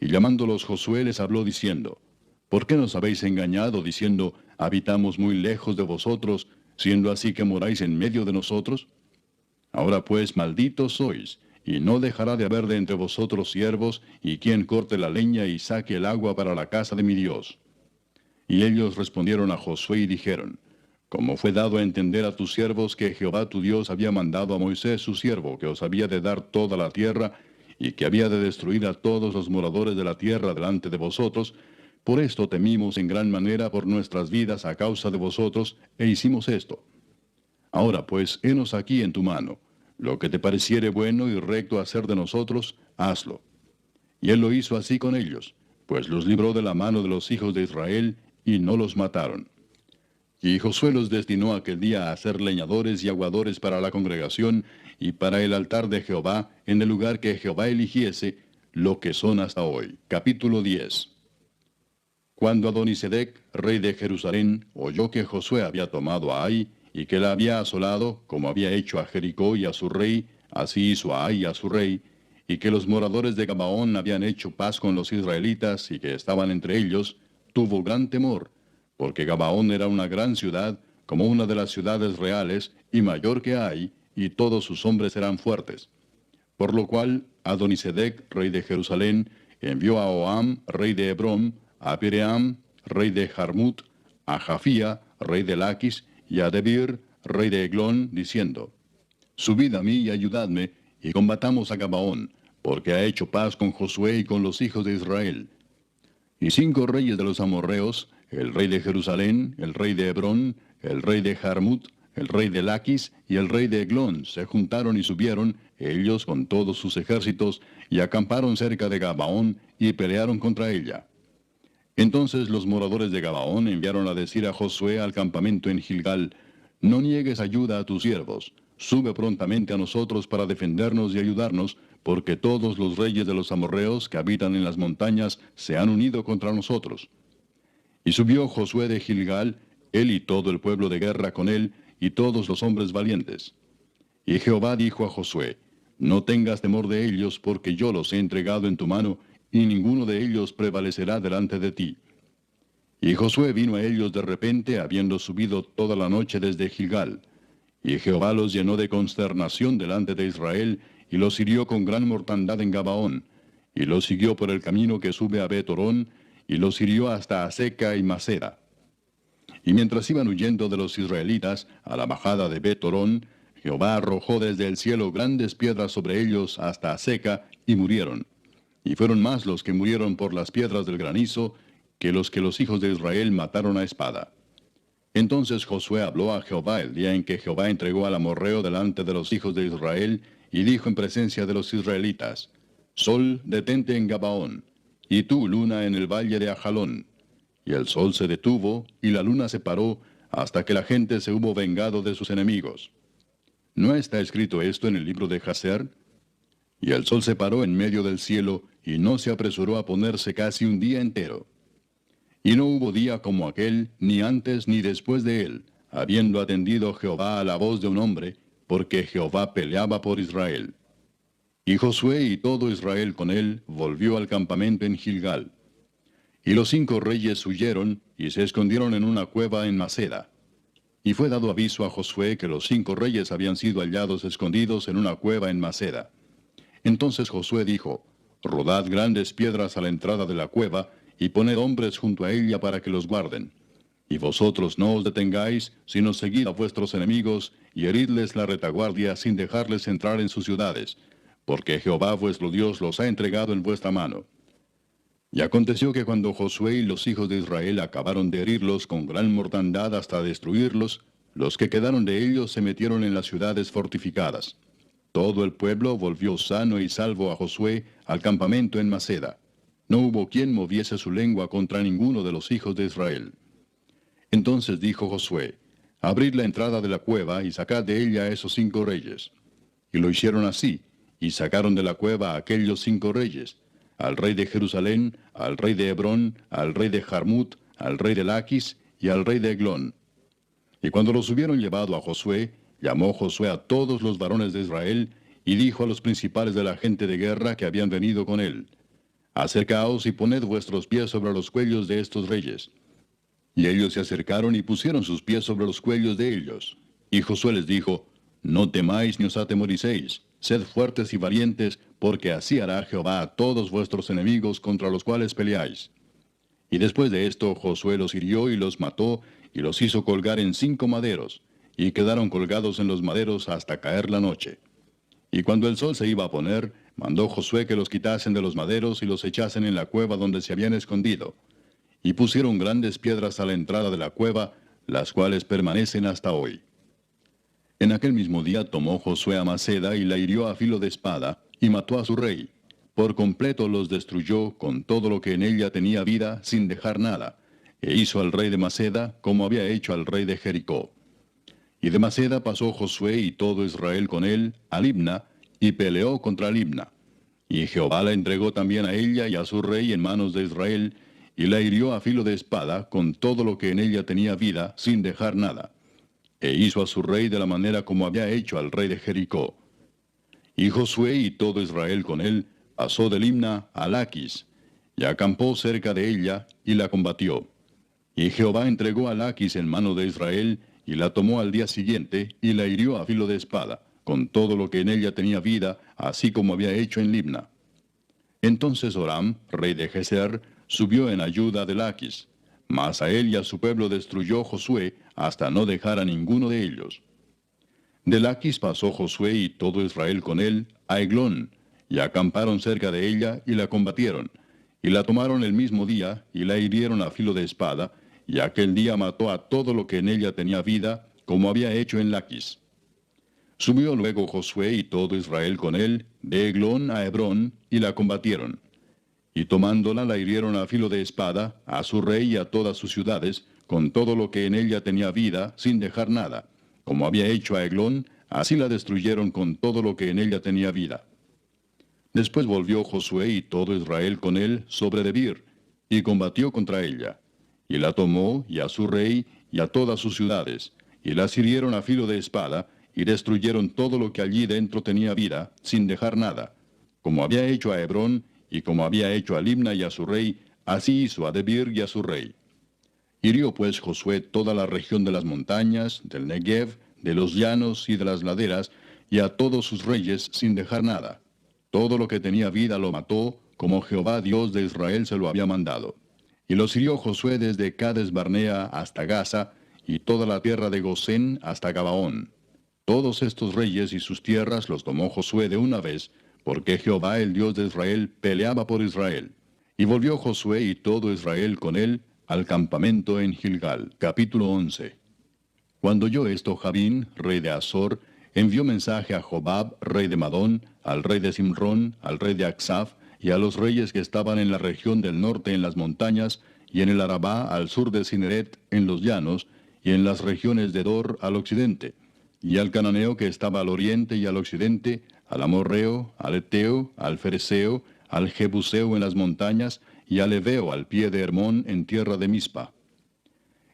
Y llamándolos Josué les habló diciendo, ¿por qué nos habéis engañado diciendo, habitamos muy lejos de vosotros, siendo así que moráis en medio de nosotros? Ahora pues malditos sois, y no dejará de haber de entre vosotros siervos, y quien corte la leña y saque el agua para la casa de mi Dios. Y ellos respondieron a Josué y dijeron, como fue dado a entender a tus siervos que Jehová tu Dios había mandado a Moisés su siervo, que os había de dar toda la tierra, y que había de destruir a todos los moradores de la tierra delante de vosotros, por esto temimos en gran manera por nuestras vidas a causa de vosotros, e hicimos esto. Ahora pues, henos aquí en tu mano. Lo que te pareciere bueno y recto hacer de nosotros, hazlo. Y él lo hizo así con ellos, pues los libró de la mano de los hijos de Israel, y no los mataron. Y Josué los destinó aquel día a ser leñadores y aguadores para la congregación, y para el altar de Jehová, en el lugar que Jehová eligiese, lo que son hasta hoy. Capítulo 10. Cuando Adonisedec, rey de Jerusalén, oyó que Josué había tomado a Ai, y que la había asolado, como había hecho a Jericó y a su rey, así hizo a Ai y a su rey, y que los moradores de Gabaón habían hecho paz con los israelitas, y que estaban entre ellos, tuvo gran temor, porque Gabaón era una gran ciudad, como una de las ciudades reales, y mayor que Ai, y todos sus hombres eran fuertes. Por lo cual Adonisedec, rey de Jerusalén, envió a Oam, rey de Hebrón, a Piream, rey de Jarmut, a Jafía, rey de Laquis, y a Debir, rey de Eglón, diciendo, subid a mí y ayudadme, y combatamos a Gabaón, porque ha hecho paz con Josué y con los hijos de Israel. Y 5 reyes de los amorreos, el rey de Jerusalén, el rey de Hebrón, el rey de Jarmut, el rey de Laquis y el rey de Eglón se juntaron y subieron, ellos con todos sus ejércitos, y acamparon cerca de Gabaón y pelearon contra ella. Entonces los moradores de Gabaón enviaron a decir a Josué al campamento en Gilgal, no niegues ayuda a tus siervos, sube prontamente a nosotros para defendernos y ayudarnos, porque todos los reyes de los amorreos que habitan en las montañas se han unido contra nosotros. Y subió Josué de Gilgal, él y todo el pueblo de guerra con él, y todos los hombres valientes. Y Jehová dijo a Josué, no tengas temor de ellos, porque yo los he entregado en tu mano, y ninguno de ellos prevalecerá delante de ti. Y Josué vino a ellos de repente, habiendo subido toda la noche desde Gilgal. Y Jehová los llenó de consternación delante de Israel, y los hirió con gran mortandad en Gabaón, y los siguió por el camino que sube a Bet-Orón, y los hirió hasta Aseca y Maceda. Y mientras iban huyendo de los israelitas a la bajada de Bet-Orón, Jehová arrojó desde el cielo grandes piedras sobre ellos hasta Aseca, y murieron. Y fueron más los que murieron por las piedras del granizo, que los hijos de Israel mataron a espada. Entonces Josué habló a Jehová el día en que Jehová entregó al amorreo delante de los hijos de Israel, y dijo en presencia de los israelitas, Sol, detente en Gabaón, y tú, luna, en el valle de Ajalón. Y el sol se detuvo, y la luna se paró, hasta que la gente se hubo vengado de sus enemigos. ¿No está escrito esto en el libro de Jaser? Y el sol se paró en medio del cielo, y no se apresuró a ponerse casi un día entero. Y no hubo día como aquel, ni antes ni después de él, habiendo atendido Jehová a la voz de un hombre, porque Jehová peleaba por Israel. Y Josué y todo Israel con él volvió al campamento en Gilgal. Y los 5 reyes huyeron, y se escondieron en una cueva en Maceda. Y fue dado aviso a Josué que los 5 reyes habían sido hallados escondidos en una cueva en Maceda. Entonces Josué dijo, rodad grandes piedras a la entrada de la cueva, y poned hombres junto a ella para que los guarden. Y vosotros no os detengáis, sino seguid a vuestros enemigos, y heridles la retaguardia sin dejarles entrar en sus ciudades, porque Jehová vuestro Dios los ha entregado en vuestra mano. Y aconteció que cuando Josué y los hijos de Israel acabaron de herirlos con gran mortandad hasta destruirlos, los que quedaron de ellos se metieron en las ciudades fortificadas. Todo el pueblo volvió sano y salvo a Josué al campamento en Maceda. No hubo quien moviese su lengua contra ninguno de los hijos de Israel. Entonces dijo Josué, abrid la entrada de la cueva y sacad de ella a esos 5 reyes. Y lo hicieron así, y sacaron de la cueva a aquellos 5 reyes, al rey de Jerusalén, al rey de Hebrón, al rey de Jarmut, al rey de Laquis y al rey de Eglón. Y cuando los hubieron llevado a Josué, llamó Josué a todos los varones de Israel, y dijo a los principales de la gente de guerra que habían venido con él: Acercaos y poned vuestros pies sobre los cuellos de estos reyes. Y ellos se acercaron y pusieron sus pies sobre los cuellos de ellos. Y Josué les dijo: No temáis ni os atemoricéis, sed fuertes y valientes, porque así hará Jehová a todos vuestros enemigos contra los cuales peleáis. Y después de esto Josué los hirió y los mató, y los hizo colgar en 5 maderos, y quedaron colgados en los maderos hasta caer la noche. Y cuando el sol se iba a poner, mandó Josué que los quitasen de los maderos y los echasen en la cueva donde se habían escondido. Y pusieron grandes piedras a la entrada de la cueva, las cuales permanecen hasta hoy. En aquel mismo día tomó Josué a Maceda y la hirió a filo de espada, y mató a su rey. Por completo los destruyó con todo lo que en ella tenía vida, sin dejar nada, e hizo al rey de Maceda como había hecho al rey de Jericó. Y de Maceda pasó Josué y todo Israel con él a Libna, y peleó contra Libna. Y Jehová la entregó también a ella y a su rey en manos de Israel, y la hirió a filo de espada con todo lo que en ella tenía vida, sin dejar nada. E hizo a su rey de la manera como había hecho al rey de Jericó. Y Josué y todo Israel con él pasó de Libna a Laquis, y acampó cerca de ella, y la combatió. Y Jehová entregó a Laquis en mano de Israel, y la tomó al día siguiente, y la hirió a filo de espada, con todo lo que en ella tenía vida, así como había hecho en Libna. Entonces Horam, rey de Geser, subió en ayuda de Laquis, mas a él y a su pueblo destruyó Josué, hasta no dejar a ninguno de ellos. De Laquis pasó Josué y todo Israel con él a Eglón, y acamparon cerca de ella, y la combatieron, y la tomaron el mismo día, y la hirieron a filo de espada, y aquel día mató a todo lo que en ella tenía vida, como había hecho en Laquis. Subió luego Josué y todo Israel con él, de Eglón a Hebrón, y la combatieron. Y tomándola la hirieron a filo de espada, a su rey y a todas sus ciudades, con todo lo que en ella tenía vida, sin dejar nada. Como había hecho a Eglón, así la destruyeron con todo lo que en ella tenía vida. Después volvió Josué y todo Israel con él sobre Debir, y combatió contra ella. Y la tomó, y a su rey, y a todas sus ciudades, y las hirieron a filo de espada, y destruyeron todo lo que allí dentro tenía vida, sin dejar nada. Como había hecho a Hebrón, y como había hecho a Libna y a su rey, así hizo a Debir y a su rey. Hirió pues Josué toda la región de las montañas, del Negev, de los llanos y de las laderas, y a todos sus reyes sin dejar nada. Todo lo que tenía vida lo mató, como Jehová Dios de Israel se lo había mandado. Y los hirió Josué desde Cades Barnea hasta Gaza, y toda la tierra de Gosén hasta Gabaón. Todos estos reyes y sus tierras los tomó Josué de una vez, porque Jehová el Dios de Israel peleaba por Israel. Y volvió Josué y todo Israel con él al campamento en Gilgal. Capítulo 11. Cuando oyó esto Jabín, rey de Azor, envió mensaje a Jobab, rey de Madón, al rey de Simrón, al rey de Aksaf, y a los reyes que estaban en la región del norte en las montañas, y en el Arabá al sur de Cineret en los llanos, y en las regiones de Dor al occidente, y al cananeo que estaba al oriente y al occidente, al amorreo, al eteo, al fereceo, al jebuseo en las montañas, y al heveo al pie de Hermón en tierra de Mispa.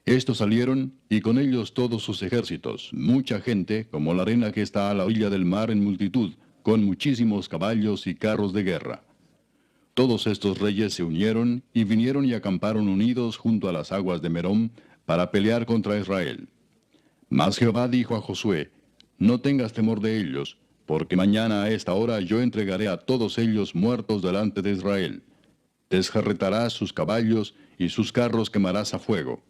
Estos salieron, y con ellos todos sus ejércitos, mucha gente, como la arena que está a la orilla del mar en multitud, con muchísimos caballos y carros de guerra. Todos estos reyes se unieron, y vinieron y acamparon unidos junto a las aguas de Merom, para pelear contra Israel. Mas Jehová dijo a Josué: No tengas temor de ellos, porque mañana a esta hora yo entregaré a todos ellos muertos delante de Israel. Desjarretarás sus caballos, y sus carros quemarás a fuego.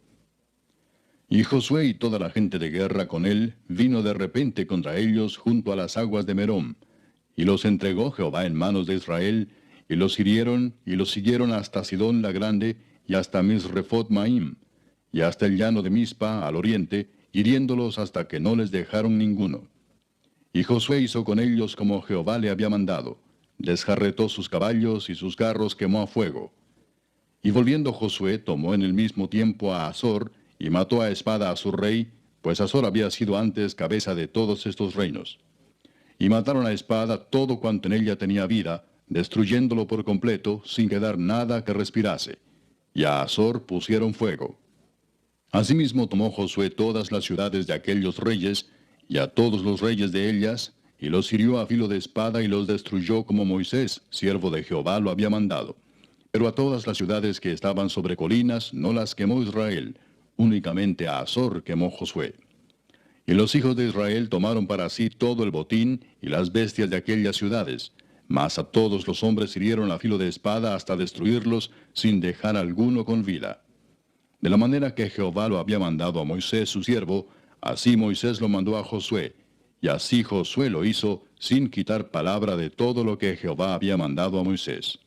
Y Josué y toda la gente de guerra con él vino de repente contra ellos junto a las aguas de Merom, y los entregó Jehová en manos de Israel, y los hirieron, y los siguieron hasta Sidón la grande, y hasta Misrefot Maim, y hasta el llano de Mispa al oriente, hiriéndolos hasta que no les dejaron ninguno. Y Josué hizo con ellos como Jehová le había mandado, desjarretó sus caballos y sus carros quemó a fuego. Y volviendo Josué tomó en el mismo tiempo a Azor, y mató a espada a su rey, pues Azor había sido antes cabeza de todos estos reinos. Y mataron a espada todo cuanto en ella tenía vida, destruyéndolo por completo, sin quedar nada que respirase. Y a Azor pusieron fuego. Asimismo tomó Josué todas las ciudades de aquellos reyes, y a todos los reyes de ellas, y los hirió a filo de espada y los destruyó como Moisés, siervo de Jehová, lo había mandado. Pero a todas las ciudades que estaban sobre colinas no las quemó Israel, únicamente a Azor quemó Josué. Y los hijos de Israel tomaron para sí todo el botín y las bestias de aquellas ciudades, mas a todos los hombres hirieron a filo de espada hasta destruirlos, sin dejar alguno con vida. De la manera que Jehová lo había mandado a Moisés su siervo, así Moisés lo mandó a Josué, y así Josué lo hizo, sin quitar palabra de todo lo que Jehová había mandado a Moisés.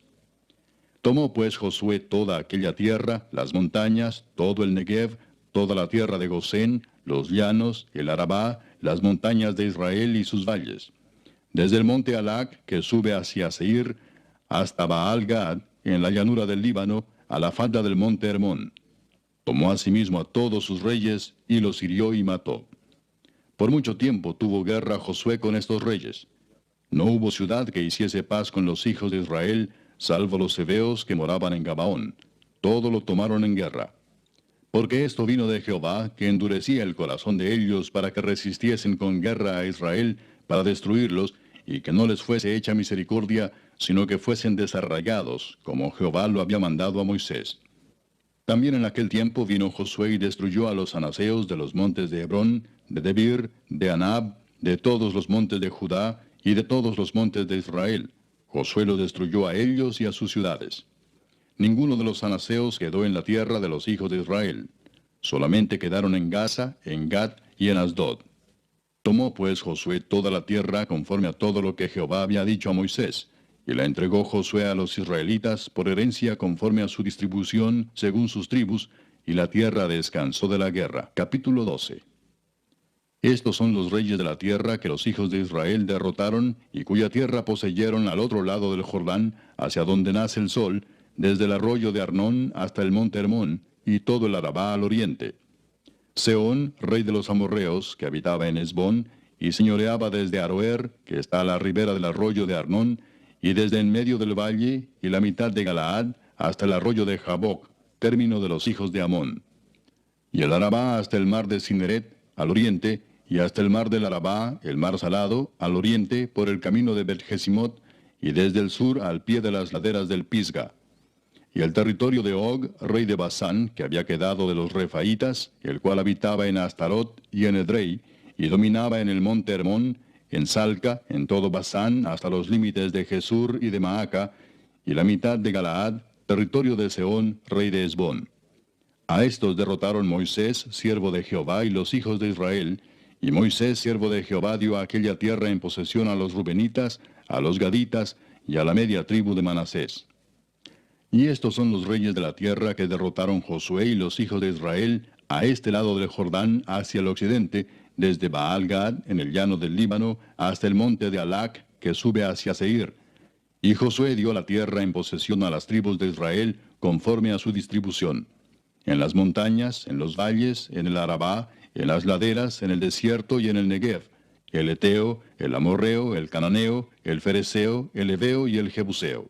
Tomó pues Josué toda aquella tierra, las montañas, todo el Negev, toda la tierra de Gosén, los llanos, el Arabá, las montañas de Israel y sus valles. Desde el monte Alac, que sube hacia Seir, hasta Baal-Gad, en la llanura del Líbano, a la falda del monte Hermón. Tomó asimismo a todos sus reyes, y los hirió y mató. Por mucho tiempo tuvo guerra Josué con estos reyes. No hubo ciudad que hiciese paz con los hijos de Israel, salvo los heveos que moraban en Gabaón. Todo lo tomaron en guerra. Porque esto vino de Jehová, que endurecía el corazón de ellos para que resistiesen con guerra a Israel, para destruirlos, y que no les fuese hecha misericordia, sino que fuesen desarraigados, como Jehová lo había mandado a Moisés. También en aquel tiempo vino Josué y destruyó a los anaseos de los montes de Hebrón, de Debir, de Anab, de todos los montes de Judá, y de todos los montes de Israel. Josué los destruyó a ellos y a sus ciudades. Ninguno de los anaseos quedó en la tierra de los hijos de Israel. Solamente quedaron en Gaza, en Gat y en Asdod. Tomó pues Josué toda la tierra conforme a todo lo que Jehová había dicho a Moisés, y la entregó Josué a los israelitas por herencia conforme a su distribución según sus tribus, y la tierra descansó de la guerra. Capítulo 12. Estos son los reyes de la tierra que los hijos de Israel derrotaron, y cuya tierra poseyeron al otro lado del Jordán, hacia donde nace el sol, desde el arroyo de Arnón hasta el monte Hermón, y todo el Arabá al oriente. Sehón, rey de los amorreos, que habitaba en Hesbón, y señoreaba desde Aroer, que está a la ribera del arroyo de Arnón, y desde en medio del valle, y la mitad de Galaad, hasta el arroyo de Jaboc, término de los hijos de Amón. Y el Arabá hasta el mar de Cineret, al oriente, y hasta el mar del Arabá, el mar salado, al oriente, por el camino de Bet-Jesimot, y desde el sur al pie de las laderas del Pisga. Y el territorio de Og, rey de Basán, que había quedado de los Refaitas, el cual habitaba en Astarot y en Edrei, y dominaba en el monte Hermón, en Salca, en todo Basán, hasta los límites de Jesur y de Maaca, y la mitad de Galaad, territorio de Sehón, rey de Hesbón. A estos derrotaron Moisés, siervo de Jehová, y los hijos de Israel, y Moisés, siervo de Jehová, dio aquella tierra en posesión a los Rubenitas, a los Gaditas, y a la media tribu de Manasés. Y estos son los reyes de la tierra que derrotaron Josué y los hijos de Israel a este lado del Jordán hacia el occidente, desde Baal-Gad, en el llano del Líbano, hasta el monte de Alac, que sube hacia Seir. Y Josué dio la tierra en posesión a las tribus de Israel, conforme a su distribución. En las montañas, en los valles, en el Arabá, en las laderas, en el desierto y en el Negev, el Eteo, el Amorreo, el Cananeo, el Fereceo, el Heveo y el Jebuseo.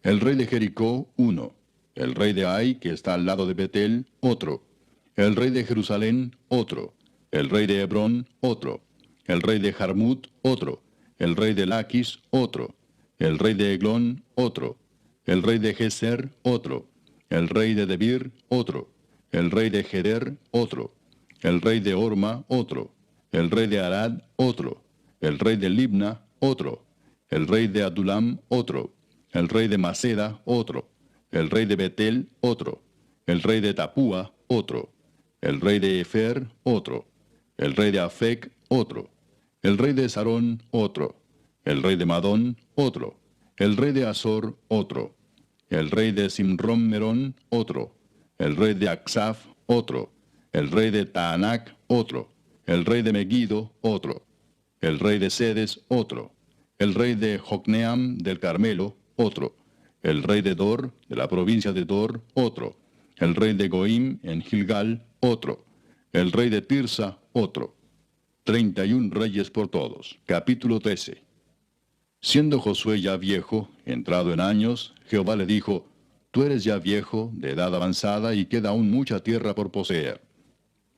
El rey de Jericó, uno. El rey de Ai, que está al lado de Betel, otro. El rey de Jerusalén, otro. El rey de Hebrón, otro. El rey de Jarmut, otro. El rey de Laquis, otro. El rey de Eglón, otro. El rey de Geser, otro. El rey de Debir, otro. El rey de Geder, otro. El rey de Orma, otro. El rey de Arad, otro. El rey de Libna, otro. El rey de Adulam, otro. El rey de Maceda, otro. El rey de Betel, otro. El rey de Tapúa, otro. El rey de Efer, otro. El rey de Afec, otro. El rey de Sarón, otro. El rey de Madón, otro. El rey de Azor, otro. El rey de Simrón-Merón, otro. El rey de Aksaf, otro. El rey de Taanac, otro. El rey de Megiddo, otro. El rey de Sedes, otro. El rey de Jocneam del Carmelo, otro. El rey de Dor, de la provincia de Dor, otro. El rey de Goim en Gilgal, otro. El rey de Tirsa, otro. 31 reyes por todos. Capítulo 13. Siendo Josué ya viejo, entrado en años, Jehová le dijo, Tú eres ya viejo, de edad avanzada, y queda aún mucha tierra por poseer.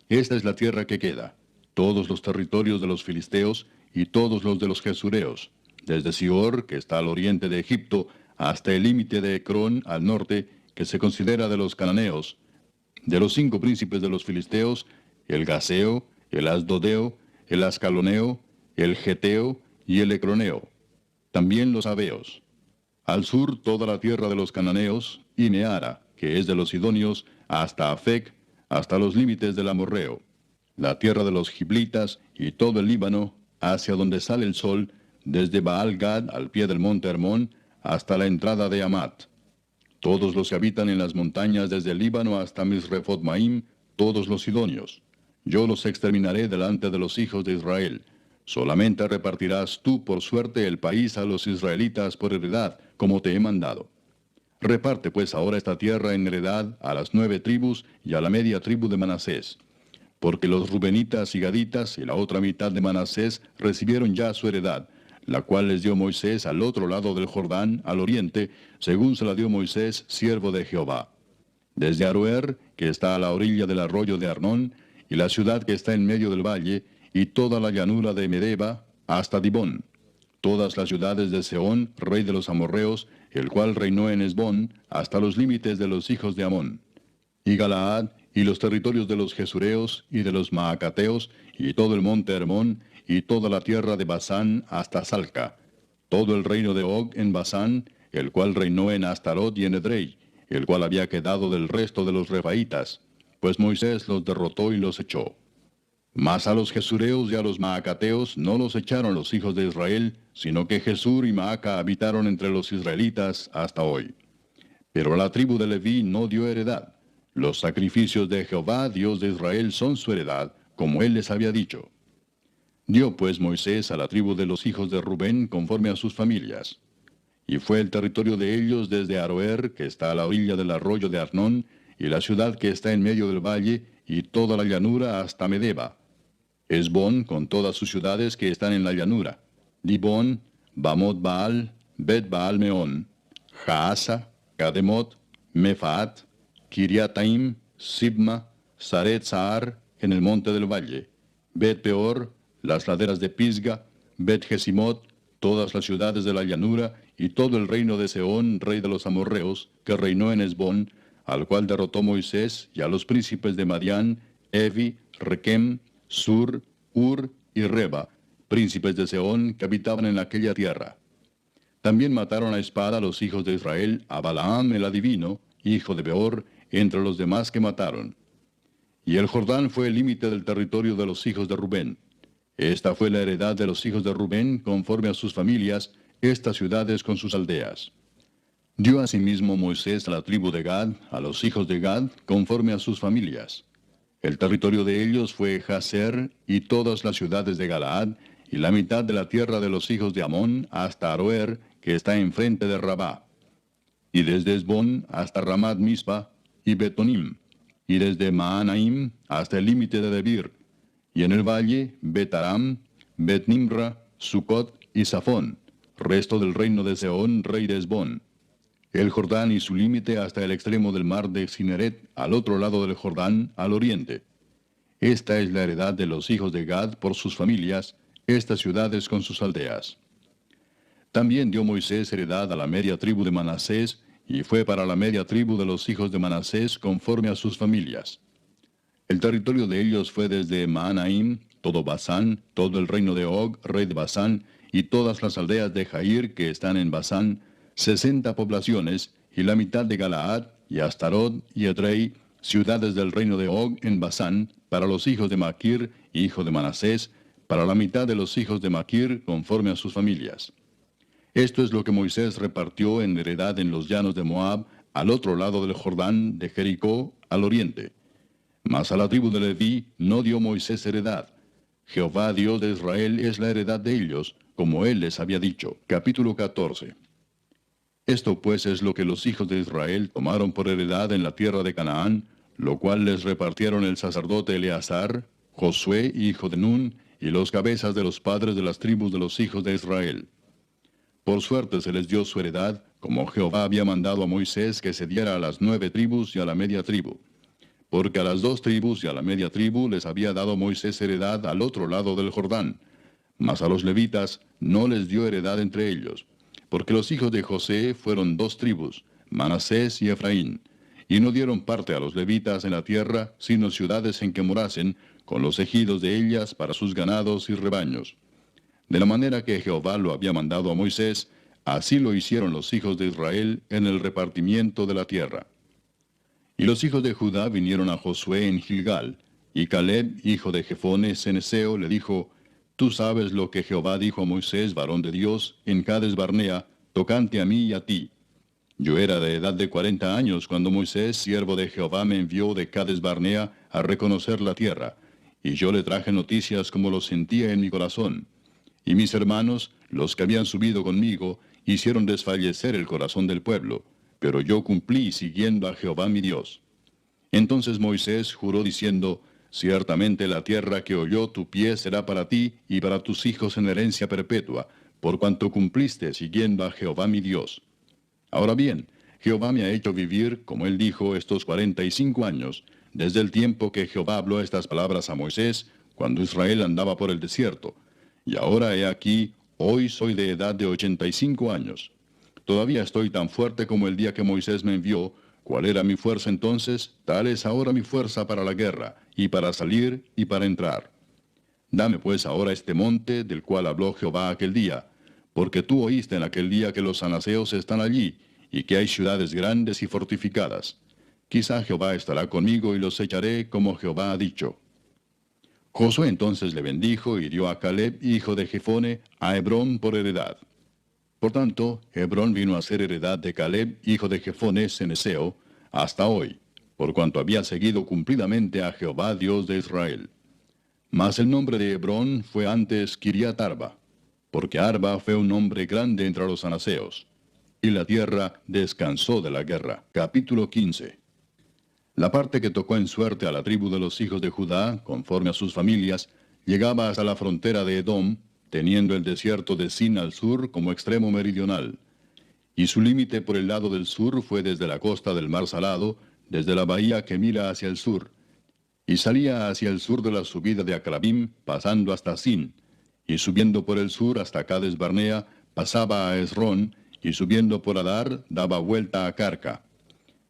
Esta es la tierra que queda, todos los territorios de los filisteos y todos los de los jesureos, desde Sior, que está al oriente de Egipto, hasta el límite de Ecrón al norte, que se considera de los cananeos, de los 5 príncipes de los filisteos, el Gaseo, el Asdodeo, el Ascaloneo, el Geteo y el Ecroneo, también los Abeos. Al sur toda la tierra de los cananeos, y Meara, que es de los sidonios, hasta Afec, hasta los límites del amorreo, la tierra de los giblitas y todo el Líbano, hacia donde sale el sol, desde Baal-Gad al pie del monte Hermón, hasta la entrada de Amat. Todos los que habitan en las montañas desde el Líbano hasta Misrefot-Maim, todos los sidonios. Yo los exterminaré delante de los hijos de Israel. Solamente repartirás tú por suerte el país a los israelitas por heredad, como te he mandado. Reparte pues ahora esta tierra en heredad a las 9 tribus y a la media tribu de Manasés. Porque los rubenitas y gaditas y la otra mitad de Manasés recibieron ya su heredad, la cual les dio Moisés al otro lado del Jordán, al oriente, según se la dio Moisés, siervo de Jehová. Desde Aroer, que está a la orilla del arroyo de Arnón, y la ciudad que está en medio del valle, y toda la llanura de Medeba, hasta Dibón. Todas las ciudades de Sehón, rey de los amorreos, el cual reinó en Hesbón, hasta los límites de los hijos de Amón. Y Galaad, y los territorios de los Jesureos, y de los Maacateos, y todo el monte Hermón, y toda la tierra de Basán hasta Salca, todo el reino de Og en Basán, el cual reinó en Astarot y en Edrei, el cual había quedado del resto de los Refaitas, pues Moisés los derrotó y los echó. Mas a los Jesureos y a los Maacateos no los echaron los hijos de Israel, sino que Jesur y Maaca habitaron entre los israelitas hasta hoy. Pero a la tribu de Leví no dio heredad. Los sacrificios de Jehová, Dios de Israel, son su heredad, como él les había dicho. Dio pues Moisés a la tribu de los hijos de Rubén conforme a sus familias. Y fue el territorio de ellos desde Aroer, que está a la orilla del arroyo de Arnón, y la ciudad que está en medio del valle, y toda la llanura hasta Medeba. Hesbón, con todas sus ciudades que están en la llanura. Dibón, Bamot Baal, Bet Baal Meón, Jaasa, Kademot, Mefaat, Kiriataim, Sibma, Saret Saar, en el monte del valle. Bet Peor, las laderas de Pisga, Bet Jesimot, todas las ciudades de la llanura, y todo el reino de Sehón, rey de los amorreos, que reinó en Hesbón, al cual derrotó Moisés, y a los príncipes de Madián, Evi, Requem, Sur, Ur y Reba, príncipes de Sehón, que habitaban en aquella tierra. También mataron a espada a los hijos de Israel, a Balaam el adivino, hijo de Beor, entre los demás que mataron. Y el Jordán fue el límite del territorio de los hijos de Rubén. Esta fue la heredad de los hijos de Rubén, conforme a sus familias, estas ciudades con sus aldeas. Dio asimismo Moisés a la tribu de Gad, a los hijos de Gad, conforme a sus familias. El territorio de ellos fue Jazer y todas las ciudades de Galaad, y la mitad de la tierra de los hijos de Amón hasta Aroer, que está enfrente de Rabá. Y desde Hesbón hasta Ramat Mispa y Betonim, y desde Maanaim hasta el límite de Debir, y en el valle Betaram, Bet-Nimra, Sucot y Safón, resto del reino de Sehón, rey de Hesbón. El Jordán y su límite hasta el extremo del mar de Cineret, al otro lado del Jordán, al oriente. Esta es la heredad de los hijos de Gad por sus familias, estas ciudades con sus aldeas. También dio Moisés heredad a la media tribu de Manasés, y fue para la media tribu de los hijos de Manasés conforme a sus familias. El territorio de ellos fue desde Maanaim, todo Basán, todo el reino de Og, rey de Basán, y todas las aldeas de Jair que están en Basán, 60 poblaciones, y la mitad de Galaad, y Astarot, y Edrei, ciudades del reino de Og en Basán, para los hijos de Maquir, hijo de Manasés, para la mitad de los hijos de Maquir, conforme a sus familias. Esto es lo que Moisés repartió en heredad en los llanos de Moab, al otro lado del Jordán, de Jericó, al oriente. Mas a la tribu de Leví no dio Moisés heredad. Jehová Dios de Israel es la heredad de ellos, como él les había dicho. Capítulo 14. Esto pues es lo que los hijos de Israel tomaron por heredad en la tierra de Canaán, lo cual les repartieron el sacerdote Eleazar, Josué, hijo de Nun, y los cabezas de los padres de las tribus de los hijos de Israel. Por suerte se les dio su heredad, como Jehová había mandado a Moisés que se diera a las 9 tribus y a la media tribu. Porque a las 2 tribus y a la media tribu les había dado Moisés heredad al otro lado del Jordán. Mas a los levitas no les dio heredad entre ellos, porque los hijos de José fueron 2 tribus, Manasés y Efraín, y no dieron parte a los levitas en la tierra, sino ciudades en que morasen, con los ejidos de ellas para sus ganados y rebaños. De la manera que Jehová lo había mandado a Moisés, así lo hicieron los hijos de Israel en el repartimiento de la tierra. Y los hijos de Judá vinieron a Josué en Gilgal, y Caleb, hijo de Jefone ceneseo, le dijo: Tú sabes lo que Jehová dijo a Moisés, varón de Dios, en Cades Barnea, tocante a mí y a ti. Yo era de edad de 40 años cuando Moisés, siervo de Jehová, me envió de Cades Barnea a reconocer la tierra, y yo le traje noticias como lo sentía en mi corazón. Y mis hermanos, los que habían subido conmigo, hicieron desfallecer el corazón del pueblo, pero yo cumplí siguiendo a Jehová mi Dios. Entonces Moisés juró diciendo: Ciertamente la tierra que oyó tu pie será para ti y para tus hijos en herencia perpetua, por cuanto cumpliste siguiendo a Jehová mi Dios. Ahora bien, Jehová me ha hecho vivir, como él dijo, estos 45 años, desde el tiempo que Jehová habló estas palabras a Moisés, cuando Israel andaba por el desierto. Y ahora he aquí, hoy soy de edad de 85 años. Todavía estoy tan fuerte como el día que Moisés me envió. ¿Cuál era mi fuerza entonces? Tal es ahora mi fuerza para la guerra, y para salir, y para entrar. Dame pues ahora este monte, del cual habló Jehová aquel día, porque tú oíste en aquel día que los anaseos están allí, y que hay ciudades grandes y fortificadas. Quizá Jehová estará conmigo y los echaré como Jehová ha dicho. Josué entonces le bendijo y dio a Caleb, hijo de Jefone, a Hebrón por heredad. Por tanto, Hebrón vino a ser heredad de Caleb, hijo de Jefone ceneseo, hasta hoy, por cuanto había seguido cumplidamente a Jehová Dios de Israel. Mas el nombre de Hebrón fue antes Kiriat Arba, porque Arba fue un hombre grande entre los anaseos. Y la tierra descansó de la guerra. Capítulo 15. La parte que tocó en suerte a la tribu de los hijos de Judá, conforme a sus familias, llegaba hasta la frontera de Edom, teniendo el desierto de Sin al sur como extremo meridional. Y su límite por el lado del sur fue desde la costa del mar Salado, desde la bahía que mira hacia el sur. Y salía hacia el sur de la subida de Acrabim, pasando hasta Sin, y subiendo por el sur hasta Cades Barnea, pasaba a Esrón, y subiendo por Adar, daba vuelta a Carca.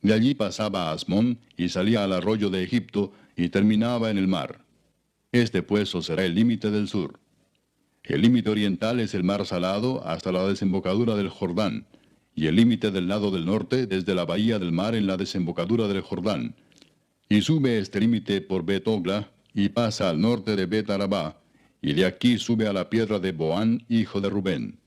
De allí pasaba a Asmón, y salía al arroyo de Egipto, y terminaba en el mar. Este pues será el límite del sur. El límite oriental es el mar Salado hasta la desembocadura del Jordán, y el límite del lado del norte desde la bahía del mar en la desembocadura del Jordán. Y sube este límite por Bet-Ogla, y pasa al norte de Bet-Arabá, y de aquí sube a la piedra de Boán, hijo de Rubén.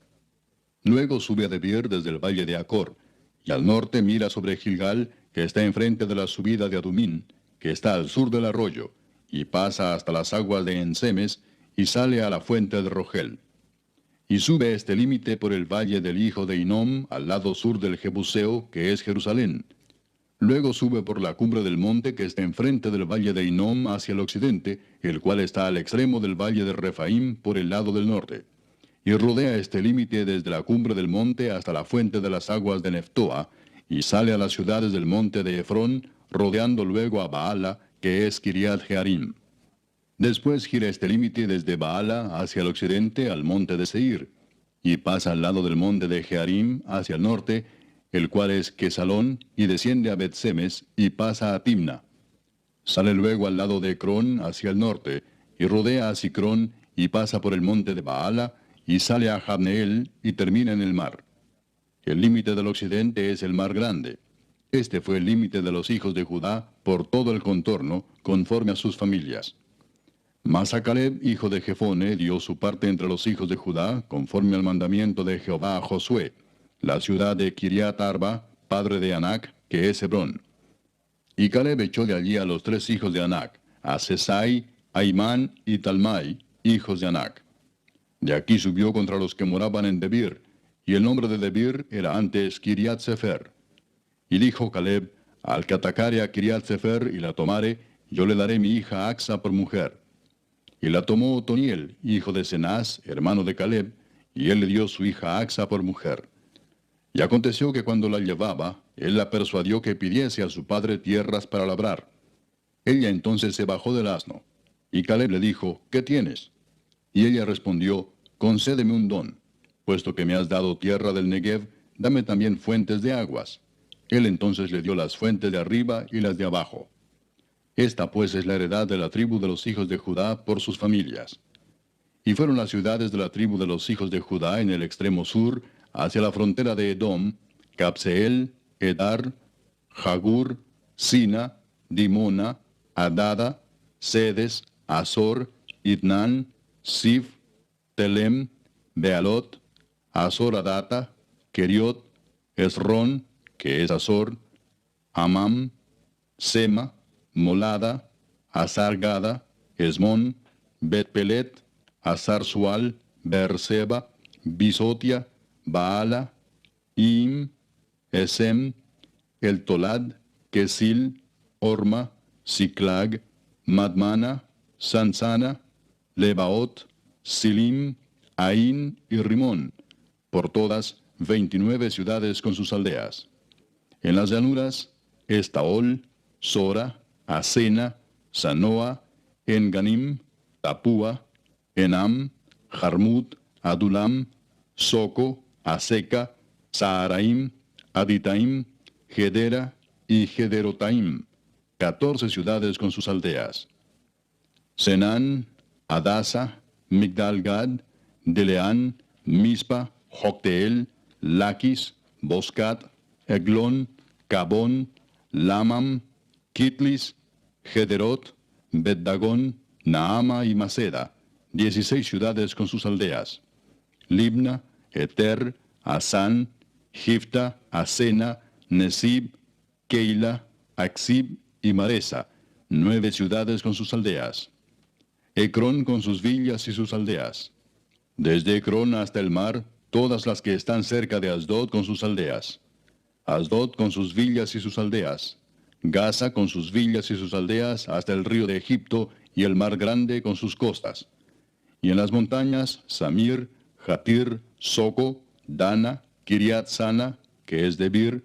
Luego sube a Debir desde el valle de Acor, y al norte mira sobre Gilgal, que está enfrente de la subida de Adumín, que está al sur del arroyo, y pasa hasta las aguas de Ensemes, y sale a la fuente de Rogel. Y sube este límite por el valle del hijo de Hinnom, al lado sur del Jebuseo, que es Jerusalén. Luego sube por la cumbre del monte que está enfrente del valle de Hinnom hacia el occidente, el cual está al extremo del valle de Refaim por el lado del norte. Y rodea este límite desde la cumbre del monte hasta la fuente de las aguas de Neftoa, y sale a las ciudades del monte de Efrón, rodeando luego a Baala, que es Kiriat Jearim. Después gira este límite desde Baala hacia el occidente al monte de Seir, y pasa al lado del monte de Jearim hacia el norte, el cual es Quesalón, y desciende a Bet-Semes, y pasa a Timna. Sale luego al lado de Ecrón hacia el norte, y rodea a Sicrón, y pasa por el monte de Baala, y sale a Jabneel, y termina en el mar. El límite del occidente es el mar grande. Este fue el límite de los hijos de Judá por todo el contorno, conforme a sus familias. Mas a Caleb, hijo de Jefone, dio su parte entre los hijos de Judá, conforme al mandamiento de Jehová a Josué, la ciudad de Kiriat Arba, padre de Anac, que es Hebrón. Y Caleb echó de allí a los 3 hijos de Anac, a Sesai, a Imán y Talmai, hijos de Anac. De aquí subió contra los que moraban en Debir, y el nombre de Debir era antes Kiriat Sefer. Y dijo Caleb: al que atacare a Kiriat Sefer y la tomare, yo le daré mi hija Axa por mujer. Y la tomó Otoniel, hijo de Cenaz, hermano de Caleb, y él le dio su hija Axa por mujer. Y aconteció que cuando la llevaba, él la persuadió que pidiese a su padre tierras para labrar. Ella entonces se bajó del asno, y Caleb le dijo, ¿qué tienes? Y ella respondió, concédeme un don, puesto que me has dado tierra del Negev, dame también fuentes de aguas. Él entonces le dio las fuentes de arriba y las de abajo. Esta pues es la heredad de la tribu de los hijos de Judá por sus familias. Y fueron las ciudades de la tribu de los hijos de Judá en el extremo sur, hacia la frontera de Edom, Cabseel, Edar, Jagur, Sina, Dimona, Adada, Sedes, Azor, Itnan, Sif, Telem, Bealot, Azor Adata, Keriot, Esrón, que es Azor, Amam, Sema, Molada, Azar-Gada, Esmón, Bet-Pelet, Azar-Sual, Beerseba, Bisotia, Baala, Im, Esem, El Tolad, Kesil, Orma, Siclag, Madmana, Sansana, Lebaot, Silim, Ain y Rimón, por todas 29 ciudades con sus aldeas. En las llanuras, Estaol, Sora, Asena, Sanoa, Enganim, Tapúa, Enam, Jarmut, Adulam, Soco, Aseca, Saharaim, Aditaim, Gedera y Gederotaim, 14 ciudades con sus aldeas. Senán, Adasa, Migdal-Gad, Deleán, Mispa, Jocteel, Laquis, Boscat, Eglón, Cabón, Lamam, Kitlis, Gederot, Bet-Dagón, Naama y Maceda, 16 ciudades con sus aldeas. Libna, Eter, Asán, Gifta, Asena, Nesib, Keila, Axib y Maresa, 9 ciudades con sus aldeas. Ecrón con sus villas y sus aldeas. Desde Ecrón hasta el mar, todas las que están cerca de Asdod con sus aldeas. Asdod con sus villas y sus aldeas. Gaza con sus villas y sus aldeas hasta el río de Egipto y el mar grande con sus costas. Y en las montañas, Samir, Jatir, Soco, Dana, Kiriat Sana, que es Debir,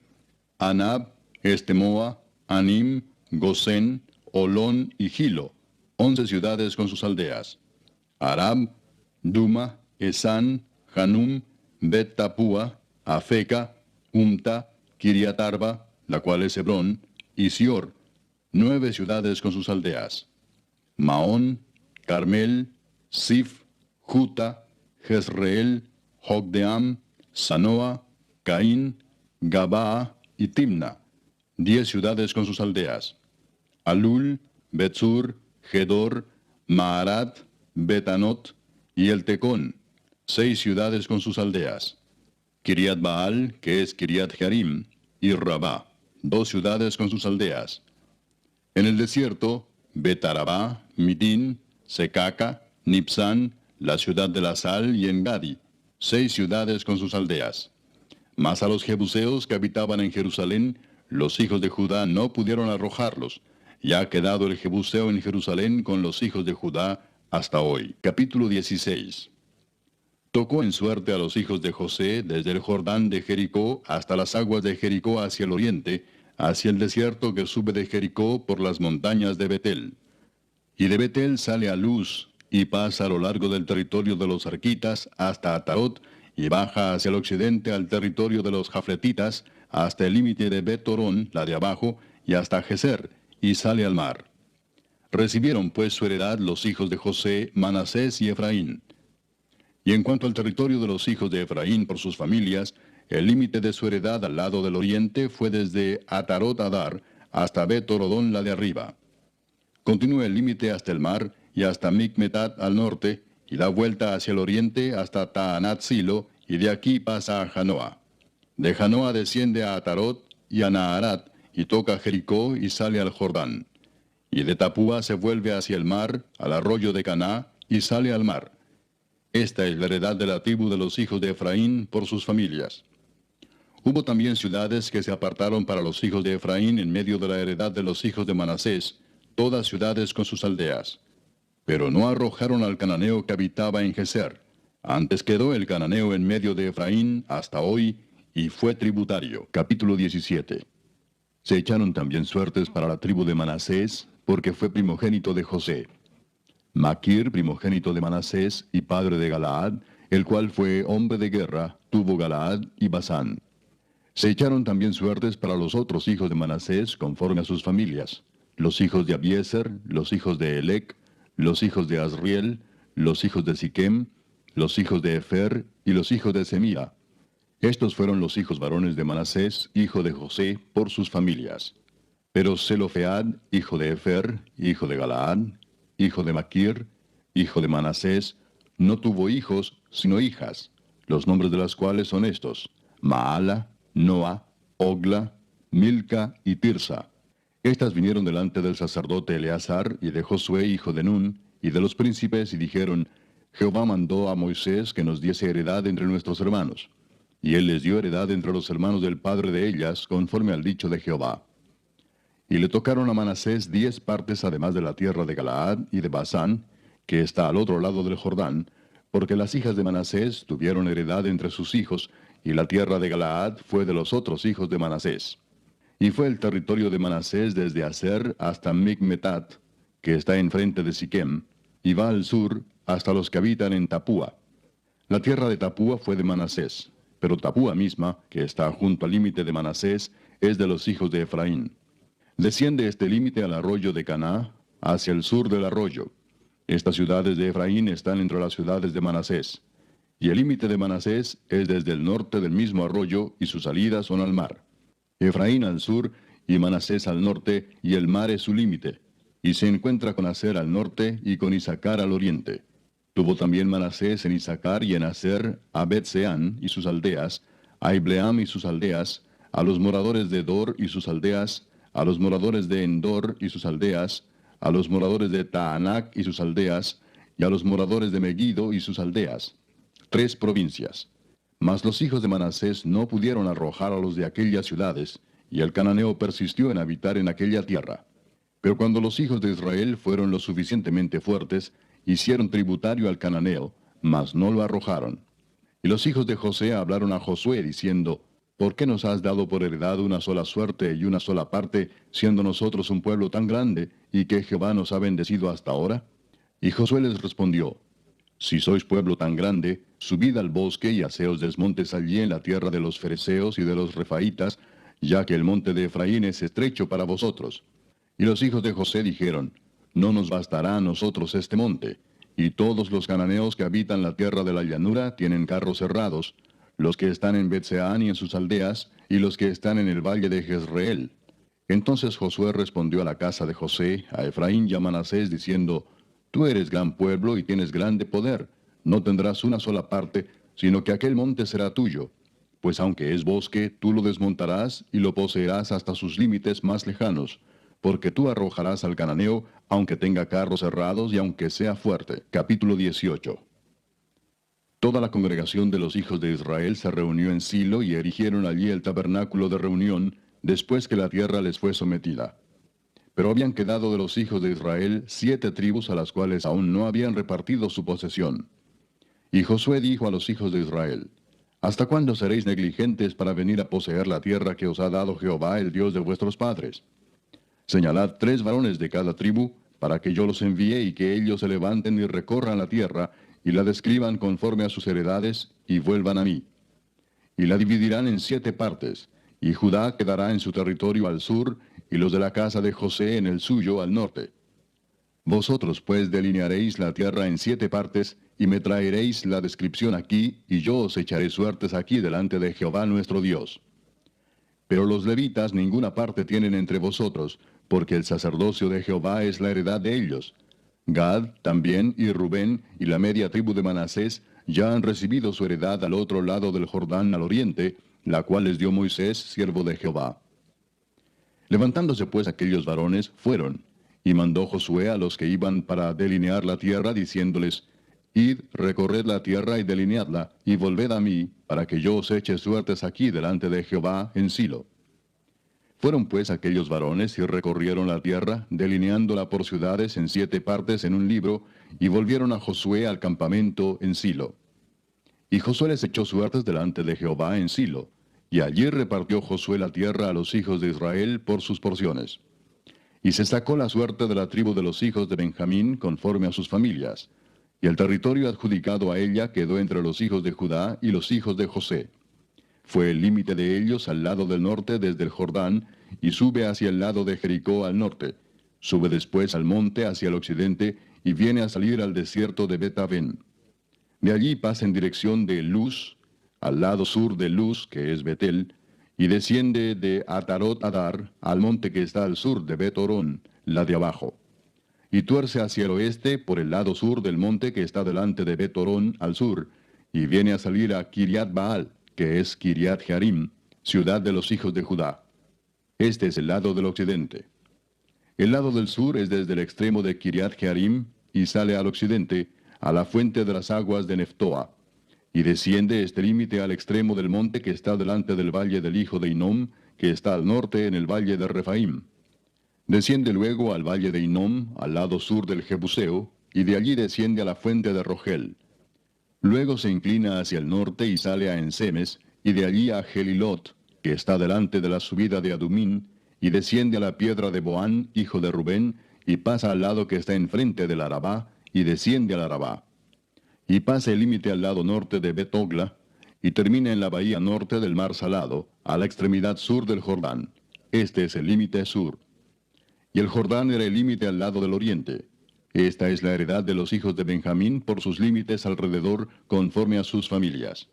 Anab, Estemoa, Anim, Gosén, Olón y Gilo, 11 ciudades con sus aldeas. Arab, Duma, Esán, Hanum, Bet Tapúa, Afeca, Umta, Kiriatarba, la cual es Hebrón, y Sior, 9 ciudades con sus aldeas. Maón, Carmel, Sif, Juta, Jezreel, Jogdeam, Sanoa, Caín, Gabaa y Timna, 10 ciudades con sus aldeas. Alul, Betzur, Gedor, Maarat, Betanot y El Tecón, 6 ciudades con sus aldeas. Kiriat Baal, que es Kiriat Jearim, y Rabá, 2 ciudades con sus aldeas. En el desierto, Betarabá, Midín, Secaca, Nipsán, la ciudad de la sal y Engadi, 6 ciudades con sus aldeas. Mas a los jebuseos que habitaban en Jerusalén, los hijos de Judá no pudieron arrojarlos, y ha quedado el jebuseo en Jerusalén con los hijos de Judá hasta hoy. Capítulo 16. Tocó en suerte a los hijos de José desde el Jordán de Jericó hasta las aguas de Jericó hacia el oriente, hacia el desierto que sube de Jericó por las montañas de Betel. Y de Betel sale a Luz, y pasa a lo largo del territorio de los arquitas hasta Atarot, y baja hacia el occidente al territorio de los jafletitas, hasta el límite de Bet-Torón, la de abajo, y hasta Geser, y sale al mar. Recibieron pues su heredad los hijos de José, Manasés y Efraín. Y en cuanto al territorio de los hijos de Efraín por sus familias, el límite de su heredad al lado del oriente fue desde Atarot Adar hasta Bet-Torodón, la de arriba. Continúa el límite hasta el mar y hasta Micmetat al norte, y da vuelta hacia el oriente hasta Taanat Silo, y de aquí pasa a Janoa. De Janoa desciende a Atarot y a Naharat, y toca Jericó y sale al Jordán. Y de Tapúa se vuelve hacia el mar, al arroyo de Caná, y sale al mar. Esta es la heredad de la tribu de los hijos de Efraín por sus familias. Hubo también ciudades que se apartaron para los hijos de Efraín en medio de la heredad de los hijos de Manasés, todas ciudades con sus aldeas. Pero no arrojaron al cananeo que habitaba en Geser, Antes quedó el cananeo en medio de Efraín hasta hoy, y fue tributario. Capítulo 17. Se echaron también suertes para la tribu de Manasés, porque fue primogénito de José. Maquir, primogénito de Manasés y padre de Galaad, el cual fue hombre de guerra, tuvo Galaad y Basán. Se echaron también suertes para los otros hijos de Manasés conforme a sus familias, los hijos de Abiezer, los hijos de Elec, los hijos de Asriel, los hijos de Siquem, los hijos de Efer y los hijos de Semía. Estos fueron los hijos varones de Manasés, hijo de José, por sus familias. Pero Zelofead, hijo de Efer, hijo de Galaad, hijo de Maquir, hijo de Manasés, no tuvo hijos, sino hijas, los nombres de las cuales son estos: Maala, Noa, Ogla, Milca y Tirsa. Estas vinieron delante del sacerdote Eleazar y de Josué, hijo de Nun, y de los príncipes, y dijeron: Jehová mandó a Moisés que nos diese heredad entre nuestros hermanos. Y él les dio heredad entre los hermanos del padre de ellas, conforme al dicho de Jehová. Y le tocaron a Manasés 10 partes además de la tierra de Galaad y de Basán, que está al otro lado del Jordán, porque las hijas de Manasés tuvieron heredad entre sus hijos, y la tierra de Galaad fue de los otros hijos de Manasés. Y fue el territorio de Manasés desde Aser hasta Micmetat, que está enfrente de Siquem, y va al sur hasta los que habitan en Tapúa. La tierra de Tapúa fue de Manasés, pero Tapúa misma, que está junto al límite de Manasés, es de los hijos de Efraín. Desciende este límite al arroyo de Caná, hacia el sur del arroyo. Estas ciudades de Efraín están entre las ciudades de Manasés. Y el límite de Manasés es desde el norte del mismo arroyo, y sus salidas son al mar. Efraín al sur, y Manasés al norte, y el mar es su límite. Y se encuentra con Aser al norte, y con Isacar al oriente. Tuvo también Manasés en Isacar y en Aser a Bet-Seán y sus aldeas, a Ibleam y sus aldeas, a los moradores de Dor y sus aldeas, a los moradores de Endor y sus aldeas, a los moradores de Taanac y sus aldeas, y a los moradores de Megiddo y sus aldeas. 3 provincias. Mas los hijos de Manasés no pudieron arrojar a los de aquellas ciudades, y el cananeo persistió en habitar en aquella tierra. Pero cuando los hijos de Israel fueron lo suficientemente fuertes, hicieron tributario al cananeo, mas no lo arrojaron. Y los hijos de José hablaron a Josué, diciendo: ¿Por qué nos has dado por heredad una sola suerte y una sola parte, siendo nosotros un pueblo tan grande, y que Jehová nos ha bendecido hasta ahora? Y Josué les respondió: Si sois pueblo tan grande, subid al bosque y haceos desmontes allí en la tierra de los fereceos y de los refaitas, ya que el monte de Efraín es estrecho para vosotros. Y los hijos de José dijeron: No nos bastará a nosotros este monte, y todos los cananeos que habitan la tierra de la llanura tienen carros cerrados, los que están en Bet-Seán y en sus aldeas, y los que están en el valle de Jezreel. Entonces Josué respondió a la casa de José, a Efraín y a Manasés, diciendo: Tú eres gran pueblo y tienes grande poder, no tendrás una sola parte, sino que aquel monte será tuyo. Pues aunque es bosque, tú lo desmontarás y lo poseerás hasta sus límites más lejanos, porque tú arrojarás al cananeo, aunque tenga carros cerrados y aunque sea fuerte. Capítulo 18. Toda la congregación de los hijos de Israel se reunió en Silo y erigieron allí el tabernáculo de reunión, después que la tierra les fue sometida. Pero habían quedado de los hijos de Israel 7 tribus a las cuales aún no habían repartido su posesión. Y Josué dijo a los hijos de Israel: ¿Hasta cuándo seréis negligentes para venir a poseer la tierra que os ha dado Jehová, el Dios de vuestros padres? Señalad 3 varones de cada tribu, para que yo los envíe y que ellos se levanten y recorran la tierra, y la describan conforme a sus heredades, y vuelvan a mí. Y la dividirán en 7 partes, y Judá quedará en su territorio al sur, y los de la casa de José en el suyo al norte. Vosotros pues delinearéis la tierra en 7 partes, y me traeréis la descripción aquí, y yo os echaré suertes aquí delante de Jehová nuestro Dios. Pero los levitas ninguna parte tienen entre vosotros, porque el sacerdocio de Jehová es la heredad de ellos. Gad también y Rubén y la media tribu de Manasés ya han recibido su heredad al otro lado del Jordán al oriente, la cual les dio Moisés, siervo de Jehová. Levantándose pues aquellos varones, fueron, y mandó Josué a los que iban para delinear la tierra, diciéndoles: Id, recorred la tierra y delineadla, y volved a mí, para que yo os eche suertes aquí delante de Jehová en Silo. Fueron pues aquellos varones y recorrieron la tierra, delineándola por ciudades en 7 partes en un libro, y volvieron a Josué al campamento en Silo. Y Josué les echó suertes delante de Jehová en Silo, y allí repartió Josué la tierra a los hijos de Israel por sus porciones. Y se sacó la suerte de la tribu de los hijos de Benjamín conforme a sus familias, y el territorio adjudicado a ella quedó entre los hijos de Judá y los hijos de José. Fue el límite de ellos al lado del norte desde el Jordán, y sube hacia el lado de Jericó al norte. Sube después al monte hacia el occidente, y viene a salir al desierto de Bet-Aven. De allí pasa en dirección de Luz, al lado sur de Luz, que es Betel, y desciende de Atarot Adar al monte que está al sur de Bet-Orón, la de abajo. Y tuerce hacia el oeste por el lado sur del monte que está delante de Bet-Orón al sur, y viene a salir a Kiriat Baal, que es Kiriat Jearim, ciudad de los hijos de Judá. Este es el lado del occidente. El lado del sur es desde el extremo de Kiriat Jearim, y sale al occidente, a la fuente de las aguas de Neftoa, y desciende este límite al extremo del monte que está delante del valle del hijo de Hinnom, que está al norte en el valle de Refaim. Desciende luego al valle de Hinnom, al lado sur del Jebuseo, y de allí desciende a la fuente de Rogel. Luego se inclina hacia el norte y sale a Ensemes, y de allí a Gelilot, que está delante de la subida de Adumín, y desciende a la piedra de Boán, hijo de Rubén, y pasa al lado que está enfrente del Arabá, y desciende al Arabá. Y pasa el límite al lado norte de Bet-Ogla, y termina en la bahía norte del mar Salado, a la extremidad sur del Jordán. Este es el límite sur. Y el Jordán era el límite al lado del oriente. Esta es la heredad de los hijos de Benjamín por sus límites alrededor, conforme a sus familias.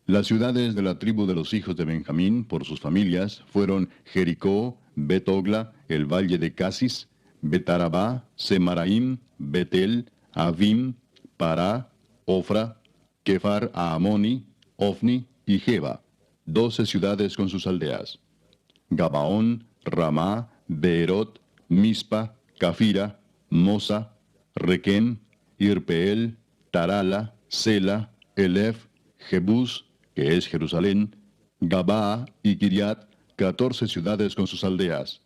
Las ciudades de la tribu de los hijos de Benjamín, por sus familias, fueron Jericó, Bet-Ogla, el valle de Casis, Betarabá, Semaraim, Betel, Avim, Pará, Ofra, Kefar Aamoni, Ofni y Geba, 12 ciudades con sus aldeas. Gabaón, Ramá, Beerot, Mispa, Cafira, Mosa, Requem, Irpeel, Tarala, Sela, Elef, Jebús, que es Jerusalén, Gabaa y Kiriat, 14 ciudades con sus aldeas.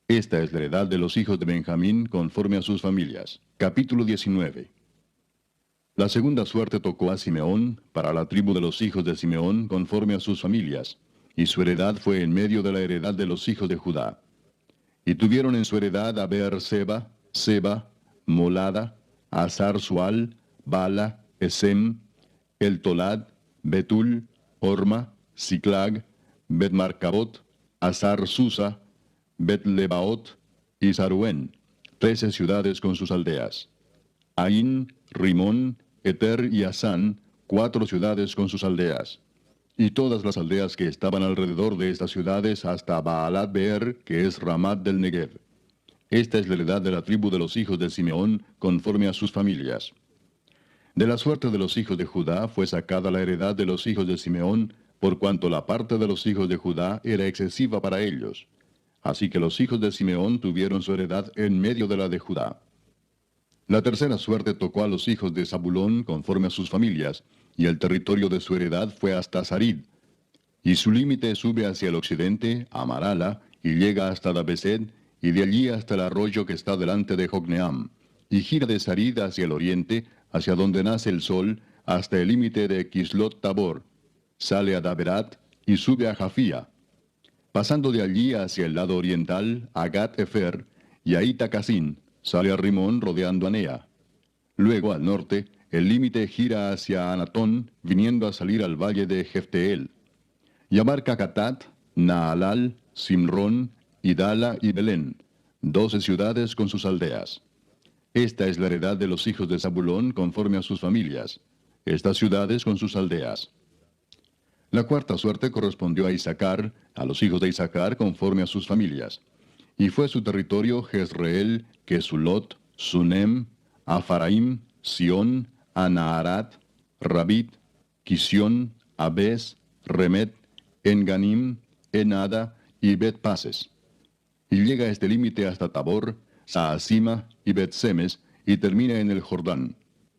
Esta es la heredad de los hijos de Benjamín conforme a sus familias. Capítulo 19. La segunda suerte tocó a Simeón, para la tribu de los hijos de Simeón conforme a sus familias, y su heredad fue en medio de la heredad de los hijos de Judá. Y tuvieron en su heredad a Beer-seba, Seba, Molada, Azar-Sual, Bala, Esem, El Tolad, Betul, Orma, Siclag, Bet-Marcabot, Azar-Susa, Bet-Lebaot y Saruén, 13 ciudades con sus aldeas. Ain, Rimón, Eter y Asán, 4 ciudades con sus aldeas. Y todas las aldeas que estaban alrededor de estas ciudades hasta Baalat Beer, que es Ramat del Negev. Esta es la heredad de la tribu de los hijos de Simeón, conforme a sus familias. De la suerte de los hijos de Judá fue sacada la heredad de los hijos de Simeón, por cuanto la parte de los hijos de Judá era excesiva para ellos. Así que los hijos de Simeón tuvieron su heredad en medio de la de Judá. La tercera suerte tocó a los hijos de Zabulón conforme a sus familias, y el territorio de su heredad fue hasta Sarid. Y su límite sube hacia el occidente, a Marala, y llega hasta Dabesed, y de allí hasta el arroyo que está delante de Jocneam, y gira de Sarid hacia el oriente, hacia donde nace el sol, hasta el límite de Kislot Tabor. Sale a Daberat, y sube a Jafía. Pasando de allí hacia el lado oriental, a Gat-Efer, y a Itacasin, sale a Rimón rodeando a Nea. Luego, al norte, el límite gira hacia Anatón, viniendo a salir al valle de Jefteel. Y abarca Catat, Naalal, Simrón, Idala y Belén, 12 ciudades con sus aldeas. Esta es la heredad de los hijos de Zabulón conforme a sus familias, estas ciudades con sus aldeas. La cuarta suerte correspondió a Isaacar, a los hijos de Isaacar conforme a sus familias. Y fue su territorio Jezreel, Kesulot, Sunem, Afaraim, Sión, Anaharat, Rabit, Kisión, Abes, Remet, Enganim, Enada y Bet-Pases. Y llega a este límite hasta Tabor, Saasima y Bet-Semes, y termina en el Jordán,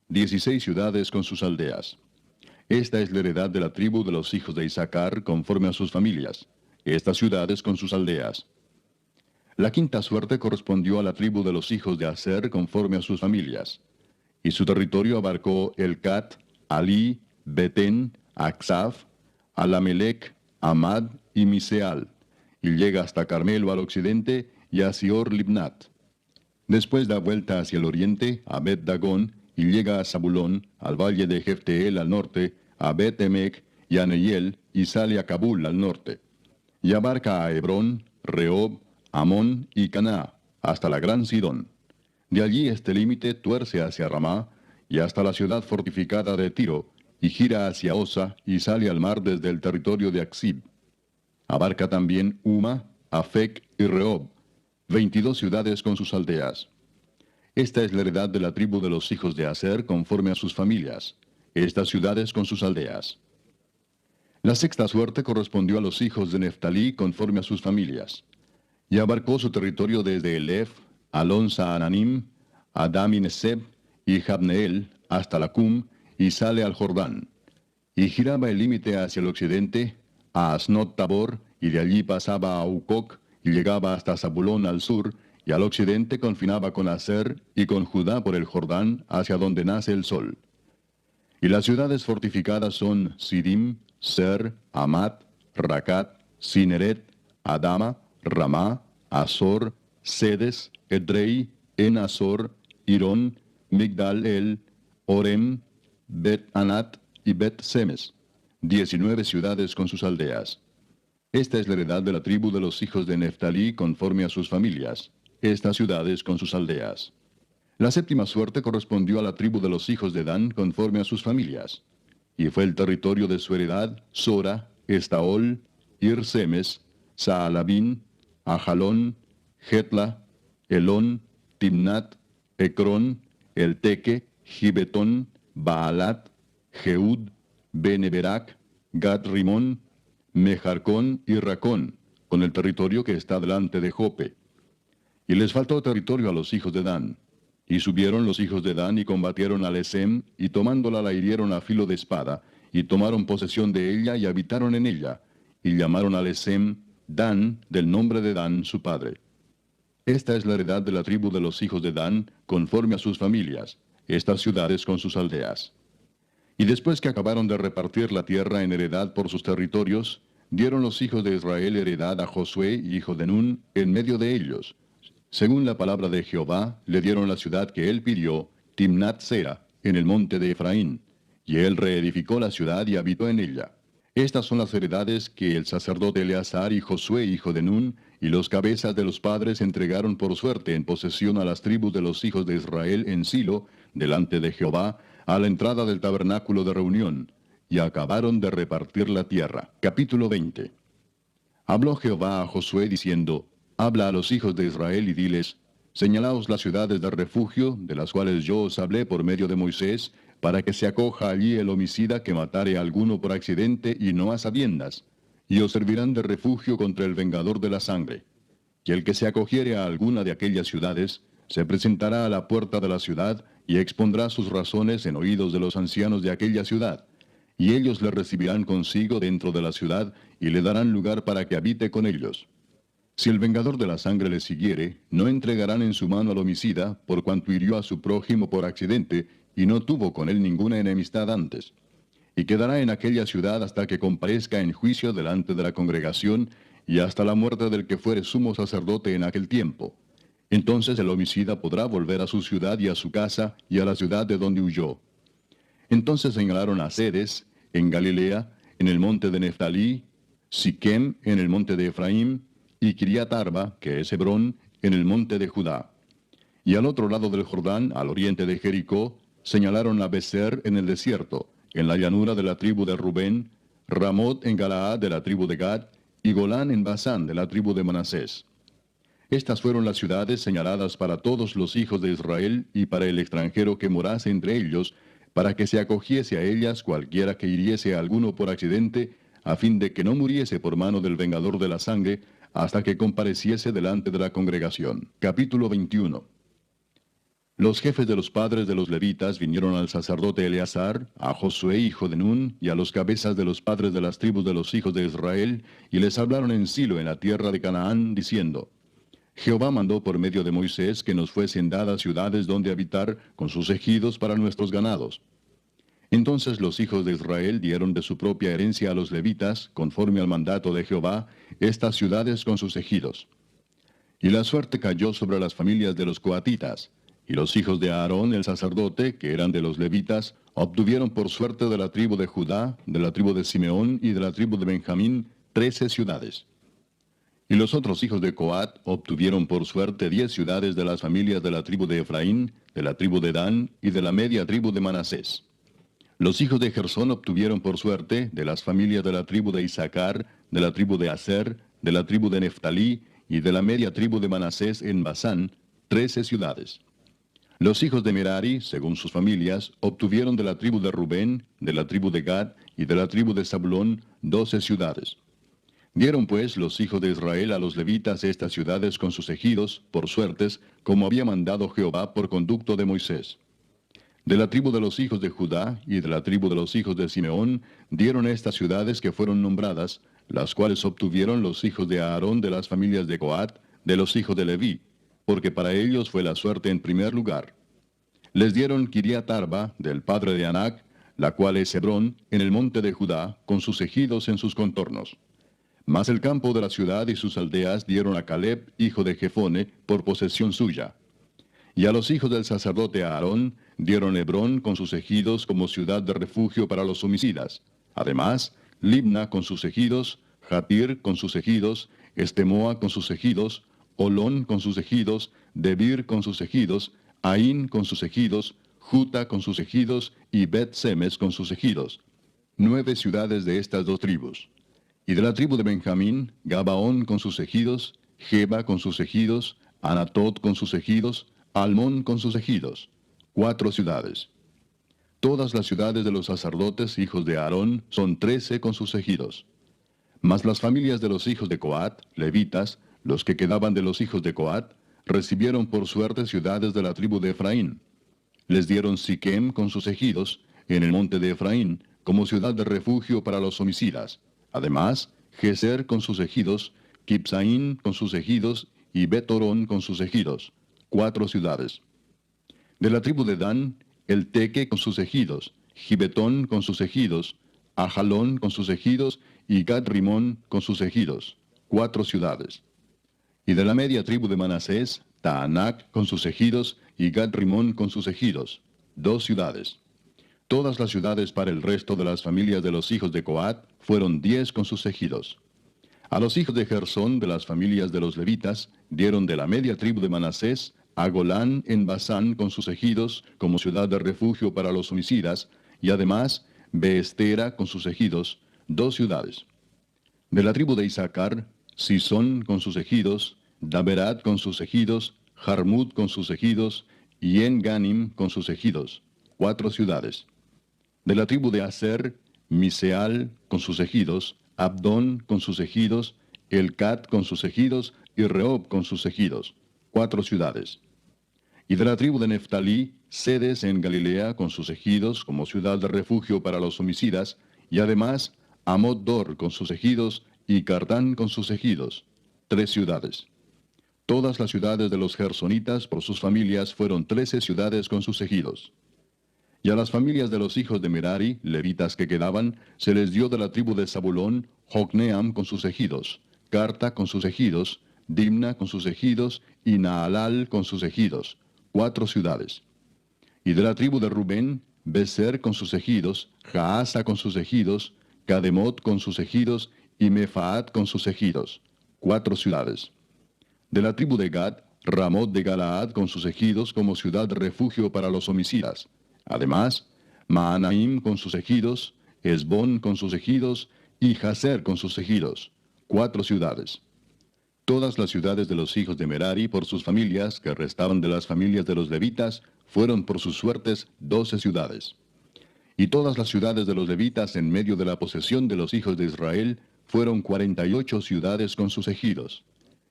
16 ciudades con sus aldeas. Esta es la heredad de la tribu de los hijos de Isaacar conforme a sus familias, estas ciudades con sus aldeas. La quinta suerte correspondió a la tribu de los hijos de Aser conforme a sus familias. Y su territorio abarcó Elcat, Alí, Betén, Aksaf, Alamelec, Amad y Miseal, y llega hasta Carmelo al occidente y a Sior Libnat. Después da vuelta hacia el oriente a Bet Dagón y llega a Zabulón, al valle de Jefteel al norte, a Bet Emec y a Neiel, y sale a Cabul al norte. Y abarca a Hebrón, Rehob, Amón y Caná, hasta la gran Sidón. De allí este límite tuerce hacia Ramá y hasta la ciudad fortificada de Tiro, y gira hacia Osa y sale al mar desde el territorio de Aksib. Abarca también Uma, Afec y Rehob, 22 ciudades con sus aldeas. Esta es la heredad de la tribu de los hijos de Aser conforme a sus familias, estas ciudades con sus aldeas. La sexta suerte correspondió a los hijos de Neftalí conforme a sus familias, y abarcó su territorio desde Elef, Alon Saananim, Adam y Neseb y Jabneel hasta Lacum, y sale al Jordán. Y giraba el límite hacia el occidente, a Asnot Tabor, y de allí pasaba a Ucoc, y llegaba hasta Zabulón al sur, y al occidente confinaba con Aser y con Judá por el Jordán, hacia donde nace el sol. Y las ciudades fortificadas son Sidim, Ser, Amat, Racat, Cineret, Adama, Ramá, Azor, Sedes, Edrei, En-Azor, Irón, Migdal-El, Orem, Bet-Anat y Bet-Semes, 19 ciudades con sus aldeas. Esta es la heredad de la tribu de los hijos de Neftalí conforme a sus familias, estas ciudades con sus aldeas. La séptima suerte correspondió a la tribu de los hijos de Dan conforme a sus familias, y fue el territorio de su heredad Sora, Estaol, Ir-Semes, Saalabín, Ajalón, Jetla, Elón, Timnat, Ecrón, Elteque, Gibetón, Baalat, Jeud, Beneberac, Gat-Rimón, Mejarcón y Racón, con el territorio que está delante de Jope. Y les faltó territorio a los hijos de Dan. Y subieron los hijos de Dan y combatieron a Lesem, y tomándola la hirieron a filo de espada, y tomaron posesión de ella y habitaron en ella, y llamaron a Lesem Dan, del nombre de Dan su padre. Esta es la heredad de la tribu de los hijos de Dan, conforme a sus familias, estas ciudades con sus aldeas. Y después que acabaron de repartir la tierra en heredad por sus territorios, dieron los hijos de Israel heredad a Josué, hijo de Nun, en medio de ellos. Según la palabra de Jehová, le dieron la ciudad que él pidió, Timnat-Sera, en el monte de Efraín, y él reedificó la ciudad y habitó en ella. Estas son las heredades que el sacerdote Eleazar y Josué, hijo de Nun, y los cabezas de los padres entregaron por suerte en posesión a las tribus de los hijos de Israel en Silo, delante de Jehová, a la entrada del tabernáculo de reunión, y acabaron de repartir la tierra. Capítulo 20. Habló Jehová a Josué diciendo, habla a los hijos de Israel y diles, señalaos las ciudades de refugio, de las cuales yo os hablé por medio de Moisés, para que se acoja allí el homicida que matare a alguno por accidente y no a sabiendas, y os servirán de refugio contra el vengador de la sangre. Y el que se acogiere a alguna de aquellas ciudades, se presentará a la puerta de la ciudad, y expondrá sus razones en oídos de los ancianos de aquella ciudad, y ellos le recibirán consigo dentro de la ciudad, y le darán lugar para que habite con ellos. Si el vengador de la sangre le siguiere, no entregarán en su mano al homicida, por cuanto hirió a su prójimo por accidente, y no tuvo con él ninguna enemistad antes. Y quedará en aquella ciudad hasta que comparezca en juicio delante de la congregación, y hasta la muerte del que fuere sumo sacerdote en aquel tiempo. Entonces el homicida podrá volver a su ciudad y a su casa, y a la ciudad de donde huyó. Entonces señalaron a Sedes, en Galilea, en el monte de Neftalí, Siquem, en el monte de Efraín, y Kiriat Arba, que es Hebrón, en el monte de Judá. Y al otro lado del Jordán, al oriente de Jericó, señalaron a Beser en el desierto, en la llanura de la tribu de Rubén, Ramot en Galaad de la tribu de Gad, y Golán en Basán de la tribu de Manasés. Estas fueron las ciudades señaladas para todos los hijos de Israel y para el extranjero que morase entre ellos, para que se acogiese a ellas cualquiera que hiriese a alguno por accidente, a fin de que no muriese por mano del vengador de la sangre, hasta que compareciese delante de la congregación. Capítulo 21. Los jefes de los padres de los levitas vinieron al sacerdote Eleazar, a Josué hijo de Nun, y a los cabezas de los padres de las tribus de los hijos de Israel, y les hablaron en Silo, en la tierra de Canaán, diciendo, Jehová mandó por medio de Moisés que nos fuesen dadas ciudades donde habitar, con sus ejidos para nuestros ganados. Entonces los hijos de Israel dieron de su propia herencia a los levitas, conforme al mandato de Jehová, estas ciudades con sus ejidos. Y la suerte cayó sobre las familias de los coatitas, y los hijos de Aarón el sacerdote, que eran de los levitas, obtuvieron por suerte de la tribu de Judá, de la tribu de Simeón y de la tribu de Benjamín 13 ciudades. Y los otros hijos de Coat obtuvieron por suerte 10 ciudades de las familias de la tribu de Efraín, de la tribu de Dan y de la media tribu de Manasés. Los hijos de Gersón obtuvieron por suerte de las familias de la tribu de Isaacar, de la tribu de Aser, de la tribu de Neftalí y de la media tribu de Manasés en Basán, 13 ciudades. Los hijos de Merari, según sus familias, obtuvieron de la tribu de Rubén, de la tribu de Gad y de la tribu de Zabulón 12 ciudades. Dieron pues los hijos de Israel a los levitas estas ciudades con sus ejidos, por suertes, como había mandado Jehová por conducto de Moisés. De la tribu de los hijos de Judá y de la tribu de los hijos de Simeón dieron estas ciudades que fueron nombradas, las cuales obtuvieron los hijos de Aarón de las familias de Coat, de los hijos de Leví, porque para ellos fue la suerte en primer lugar. Les dieron Kiriat Arba, del padre de Anac, la cual es Hebrón, en el monte de Judá, con sus ejidos en sus contornos. Mas el campo de la ciudad y sus aldeas dieron a Caleb, hijo de Jefone, por posesión suya. Y a los hijos del sacerdote Aarón dieron Hebrón con sus ejidos como ciudad de refugio para los homicidas. Además, Libna con sus ejidos, Jatir con sus ejidos, Estemoa con sus ejidos, Olón con sus ejidos, Debir con sus ejidos, Aín con sus ejidos, Juta con sus ejidos y Bet-Semes con sus ejidos. 9 ciudades de estas dos tribus. Y de la tribu de Benjamín, Gabaón con sus ejidos, Geba con sus ejidos, Anatot con sus ejidos, Almón con sus ejidos. 4 ciudades. Todas las ciudades de los sacerdotes, hijos de Aarón, son 13 con sus ejidos. Mas las familias de los hijos de Coat, levitas, los que quedaban de los hijos de Coat, recibieron por suerte ciudades de la tribu de Efraín. Les dieron Siquem con sus ejidos, en el monte de Efraín, como ciudad de refugio para los homicidas. Además, Geser con sus ejidos, Kipsaín con sus ejidos y Betorón con sus ejidos. 4 ciudades. De la tribu de Dan, el Teque con sus ejidos, Gibetón con sus ejidos, Ajalón con sus ejidos y Gad-Rimón con sus ejidos. 4 ciudades. Y de la media tribu de Manasés, Taanac con sus ejidos y Gad-Rimón con sus ejidos. 2 ciudades. Todas las ciudades para el resto de las familias de los hijos de Coat fueron 10 con sus ejidos. A los hijos de Gersón de las familias de los levitas dieron de la media tribu de Manasés a Golán en Basán con sus ejidos como ciudad de refugio para los homicidas, y además Beestera con sus ejidos, 2 ciudades. De la tribu de Isaacar, Sisón con sus ejidos, Daberat con sus ejidos, Jarmut con sus ejidos, y En-Ganim con sus ejidos, 4 ciudades. De la tribu de Aser, Miseal con sus ejidos, Abdón con sus ejidos, Elcat con sus ejidos y Rehob con sus ejidos, 4 ciudades. Y de la tribu de Neftalí, Sedes en Galilea con sus ejidos como ciudad de refugio para los homicidas, y además Amot-Dor con sus ejidos y Cardán con sus ejidos, 3 ciudades. Todas las ciudades de los gersonitas por sus familias fueron 13 ciudades con sus ejidos. Y a las familias de los hijos de Merari, levitas que quedaban, se les dio de la tribu de Zabulón, Jocneam con sus ejidos, Carta con sus ejidos, Dimna con sus ejidos y Naalal con sus ejidos, 4 ciudades. Y de la tribu de Rubén, Beser con sus ejidos, Jaasa con sus ejidos, Cademot con sus ejidos y Mefaat con sus ejidos, 4 ciudades. De la tribu de Gad, Ramot de Galaad con sus ejidos como ciudad de refugio para los homicidas. Además, Maanaim con sus ejidos, Esbón con sus ejidos y Jazer con sus ejidos, 4 ciudades. Todas las ciudades de los hijos de Merari por sus familias, que restaban de las familias de los levitas, fueron por sus suertes 12 ciudades. Y todas las ciudades de los levitas en medio de la posesión de los hijos de Israel fueron 48 ciudades con sus ejidos.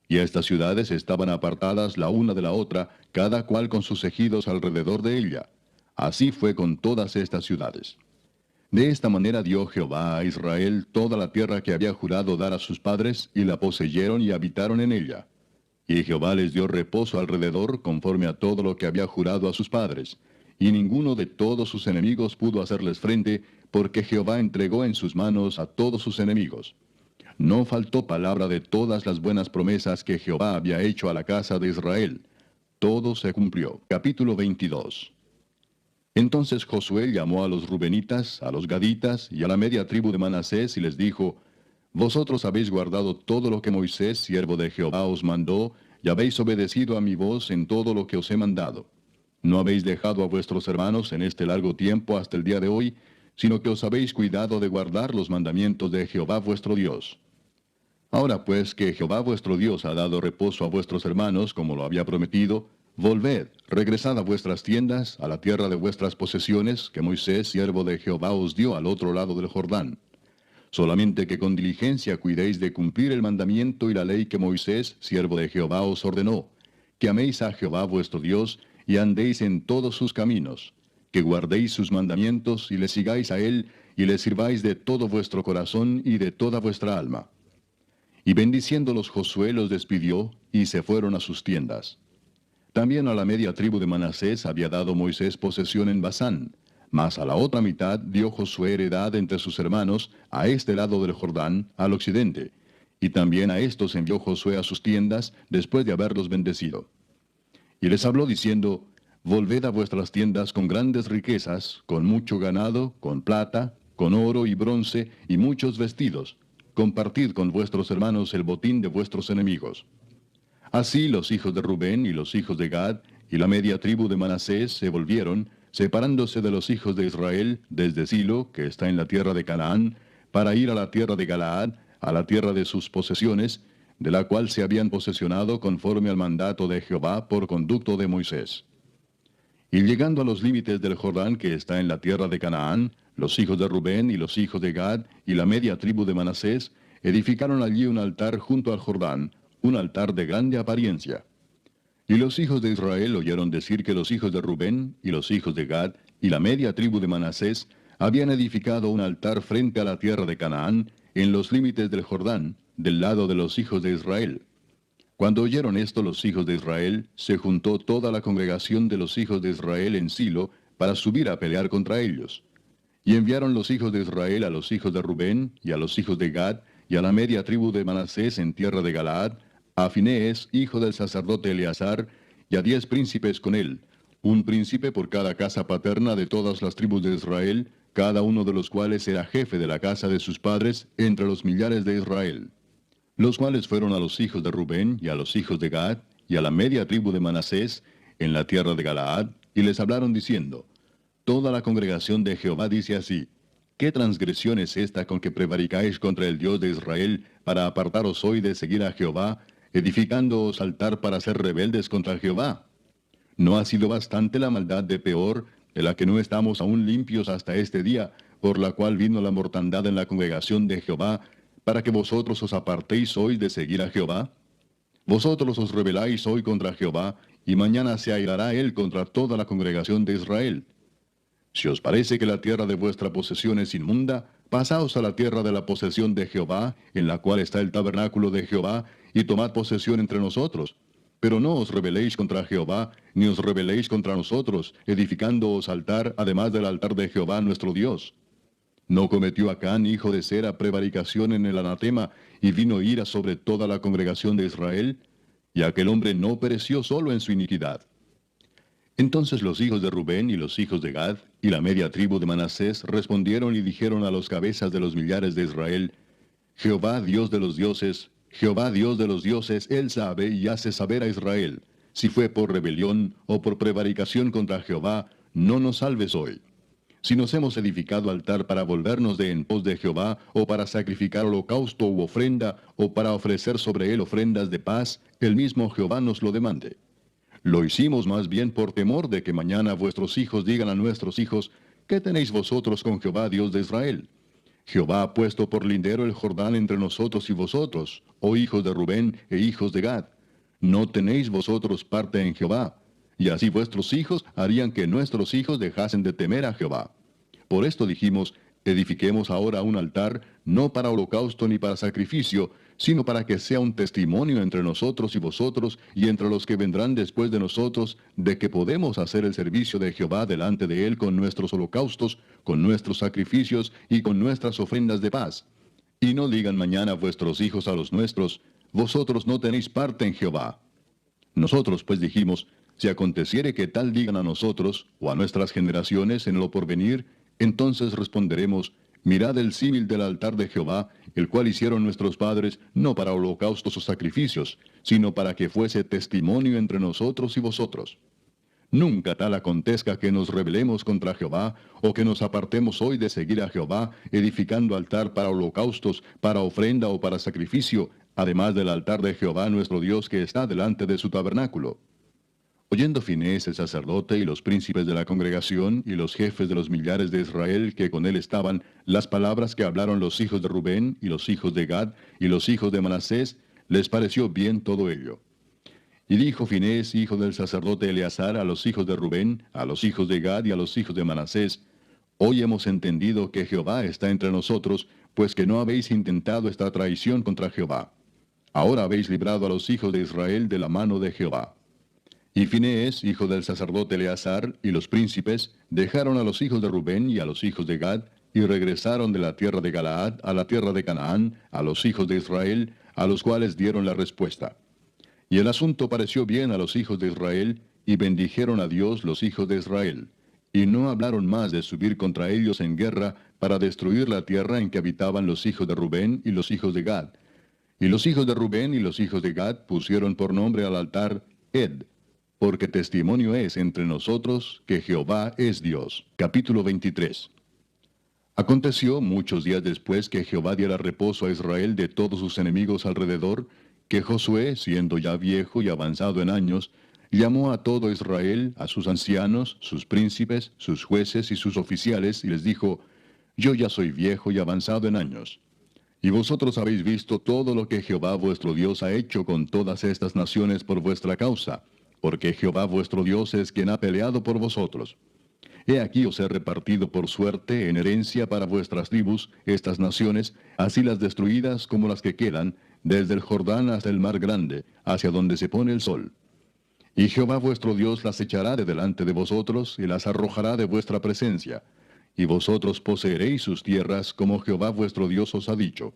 Y estas ciudades estaban apartadas la una de la otra, cada cual con sus ejidos alrededor de ella. Así fue con todas estas ciudades. De esta manera dio Jehová a Israel toda la tierra que había jurado dar a sus padres, y la poseyeron y habitaron en ella. Y Jehová les dio reposo alrededor, conforme a todo lo que había jurado a sus padres. y ninguno de todos sus enemigos pudo hacerles frente, porque Jehová entregó en sus manos a todos sus enemigos. No faltó palabra de todas las buenas promesas que Jehová había hecho a la casa de Israel. Todo se cumplió. Capítulo 22. Entonces Josué llamó a los rubenitas, a los gaditas y a la media tribu de Manasés y les dijo: Vosotros habéis guardado todo lo que Moisés, siervo de Jehová, os mandó, y habéis obedecido a mi voz en todo lo que os he mandado. No habéis dejado a vuestros hermanos en este largo tiempo hasta el día de hoy, sino que os habéis cuidado de guardar los mandamientos de Jehová vuestro Dios. Ahora pues que Jehová vuestro Dios ha dado reposo a vuestros hermanos, como lo había prometido, volved, regresad a vuestras tiendas, a la tierra de vuestras posesiones, que Moisés, siervo de Jehová, os dio al otro lado del Jordán. Solamente que con diligencia cuidéis de cumplir el mandamiento y la ley que Moisés, siervo de Jehová, os ordenó, que améis a Jehová vuestro Dios, y andéis en todos sus caminos, que guardéis sus mandamientos, y le sigáis a él, y le sirváis de todo vuestro corazón y de toda vuestra alma. Y bendiciéndolos Josué los despidió, y se fueron a sus tiendas. También a la media tribu de Manasés había dado Moisés posesión en Basán, mas a la otra mitad dio Josué heredad entre sus hermanos, a este lado del Jordán, al occidente, y también a estos envió Josué a sus tiendas, después de haberlos bendecido. Y les habló diciendo: Volved a vuestras tiendas con grandes riquezas, con mucho ganado, con plata, con oro y bronce, y muchos vestidos. Compartid con vuestros hermanos el botín de vuestros enemigos. Así los hijos de Rubén y los hijos de Gad y la media tribu de Manasés se volvieron, separándose de los hijos de Israel desde Silo, que está en la tierra de Canaán, para ir a la tierra de Galaad, a la tierra de sus posesiones, de la cual se habían posesionado conforme al mandato de Jehová por conducto de Moisés. Y llegando a los límites del Jordán que está en la tierra de Canaán, los hijos de Rubén y los hijos de Gad y la media tribu de Manasés edificaron allí un altar junto al Jordán, un altar de grande apariencia. Y los hijos de Israel oyeron decir que los hijos de Rubén y los hijos de Gad y la media tribu de Manasés habían edificado un altar frente a la tierra de Canaán, en los límites del Jordán, del lado de los hijos de Israel. Cuando oyeron esto los hijos de Israel, se juntó toda la congregación de los hijos de Israel en Silo para subir a pelear contra ellos. Y enviaron los hijos de Israel a los hijos de Rubén y a los hijos de Gad y a la media tribu de Manasés en tierra de Galaad, a Finees, hijo del sacerdote Eleazar, y a 10 príncipes con él, un príncipe por cada casa paterna de todas las tribus de Israel, cada uno de los cuales era jefe de la casa de sus padres entre los millares de Israel. Los cuales fueron a los hijos de Rubén y a los hijos de Gad y a la media tribu de Manasés en la tierra de Galaad, y les hablaron diciendo: Toda la congregación de Jehová dice así: ¿Qué transgresión es esta con que prevaricáis contra el Dios de Israel para apartaros hoy de seguir a Jehová, edificándoos altar para ser rebeldes contra Jehová? ¿No ha sido bastante la maldad de Peor, de la que no estamos aún limpios hasta este día, por la cual vino la mortandad en la congregación de Jehová, para que vosotros os apartéis hoy de seguir a Jehová? Vosotros os rebeláis hoy contra Jehová, y mañana se airará él contra toda la congregación de Israel. Si os parece que la tierra de vuestra posesión es inmunda, pasaos a la tierra de la posesión de Jehová, en la cual está el tabernáculo de Jehová, y tomad posesión entre nosotros. Pero no os rebeléis contra Jehová, ni os rebeléis contra nosotros, edificándoos altar, además del altar de Jehová nuestro Dios. ¿No cometió Acán, hijo de Sera, prevaricación en el anatema, y vino ira sobre toda la congregación de Israel? Y aquel hombre no pereció solo en su iniquidad. Entonces los hijos de Rubén y los hijos de Gad y la media tribu de Manasés respondieron y dijeron a los cabezas de los millares de Israel: Jehová Dios de los dioses, Jehová Dios de los dioses, él sabe y hace saber a Israel, si fue por rebelión o por prevaricación contra Jehová, no nos salves hoy. Si nos hemos edificado altar para volvernos de en pos de Jehová, o para sacrificar holocausto u ofrenda, o para ofrecer sobre él ofrendas de paz, el mismo Jehová nos lo demande. Lo hicimos más bien por temor de que mañana vuestros hijos digan a nuestros hijos: ¿Qué tenéis vosotros con Jehová Dios de Israel? Jehová ha puesto por lindero el Jordán entre nosotros y vosotros, oh hijos de Rubén e hijos de Gad. No tenéis vosotros parte en Jehová. Y así vuestros hijos harían que nuestros hijos dejasen de temer a Jehová. Por esto dijimos: edifiquemos ahora un altar, no para holocausto ni para sacrificio, sino para que sea un testimonio entre nosotros y vosotros, y entre los que vendrán después de nosotros, de que podemos hacer el servicio de Jehová delante de él con nuestros holocaustos, con nuestros sacrificios y con nuestras ofrendas de paz. Y no digan mañana vuestros hijos a los nuestros, vosotros no tenéis parte en Jehová. Nosotros pues dijimos, si aconteciere que tal digan a nosotros, o a nuestras generaciones en lo porvenir, entonces responderemos, mirad el símil del altar de Jehová, el cual hicieron nuestros padres, no para holocaustos o sacrificios, sino para que fuese testimonio entre nosotros y vosotros. Nunca tal acontezca que nos rebelemos contra Jehová, o que nos apartemos hoy de seguir a Jehová, edificando altar para holocaustos, para ofrenda o para sacrificio, además del altar de Jehová nuestro Dios que está delante de su tabernáculo. Oyendo Finés el sacerdote y los príncipes de la congregación y los jefes de los millares de Israel que con él estaban, las palabras que hablaron los hijos de Rubén y los hijos de Gad y los hijos de Manasés, les pareció bien todo ello. Y dijo Finés, hijo del sacerdote Eleazar, a los hijos de Rubén, a los hijos de Gad y a los hijos de Manasés, hoy hemos entendido que Jehová está entre nosotros, pues que no habéis intentado esta traición contra Jehová. Ahora habéis librado a los hijos de Israel de la mano de Jehová. Y Finés, hijo del sacerdote Eleazar, y los príncipes, dejaron a los hijos de Rubén y a los hijos de Gad, y regresaron de la tierra de Galaad a la tierra de Canaán, a los hijos de Israel, a los cuales dieron la respuesta. Y el asunto pareció bien a los hijos de Israel, y bendijeron a Dios los hijos de Israel. Y no hablaron más de subir contra ellos en guerra para destruir la tierra en que habitaban los hijos de Rubén y los hijos de Gad. Y los hijos de Rubén y los hijos de Gad pusieron por nombre al altar Ed, porque testimonio es entre nosotros que Jehová es Dios. Capítulo 23. Aconteció muchos días después que Jehová diera reposo a Israel de todos sus enemigos alrededor, que Josué, siendo ya viejo y avanzado en años, llamó a todo Israel, a sus ancianos, sus príncipes, sus jueces y sus oficiales, y les dijo, yo ya soy viejo y avanzado en años. Y vosotros habéis visto todo lo que Jehová vuestro Dios ha hecho con todas estas naciones por vuestra causa, porque Jehová vuestro Dios es quien ha peleado por vosotros. He aquí os he repartido por suerte en herencia para vuestras tribus estas naciones, así las destruidas como las que quedan, desde el Jordán hasta el mar grande, hacia donde se pone el sol. Y Jehová vuestro Dios las echará de delante de vosotros, y las arrojará de vuestra presencia. Y vosotros poseeréis sus tierras, como Jehová vuestro Dios os ha dicho.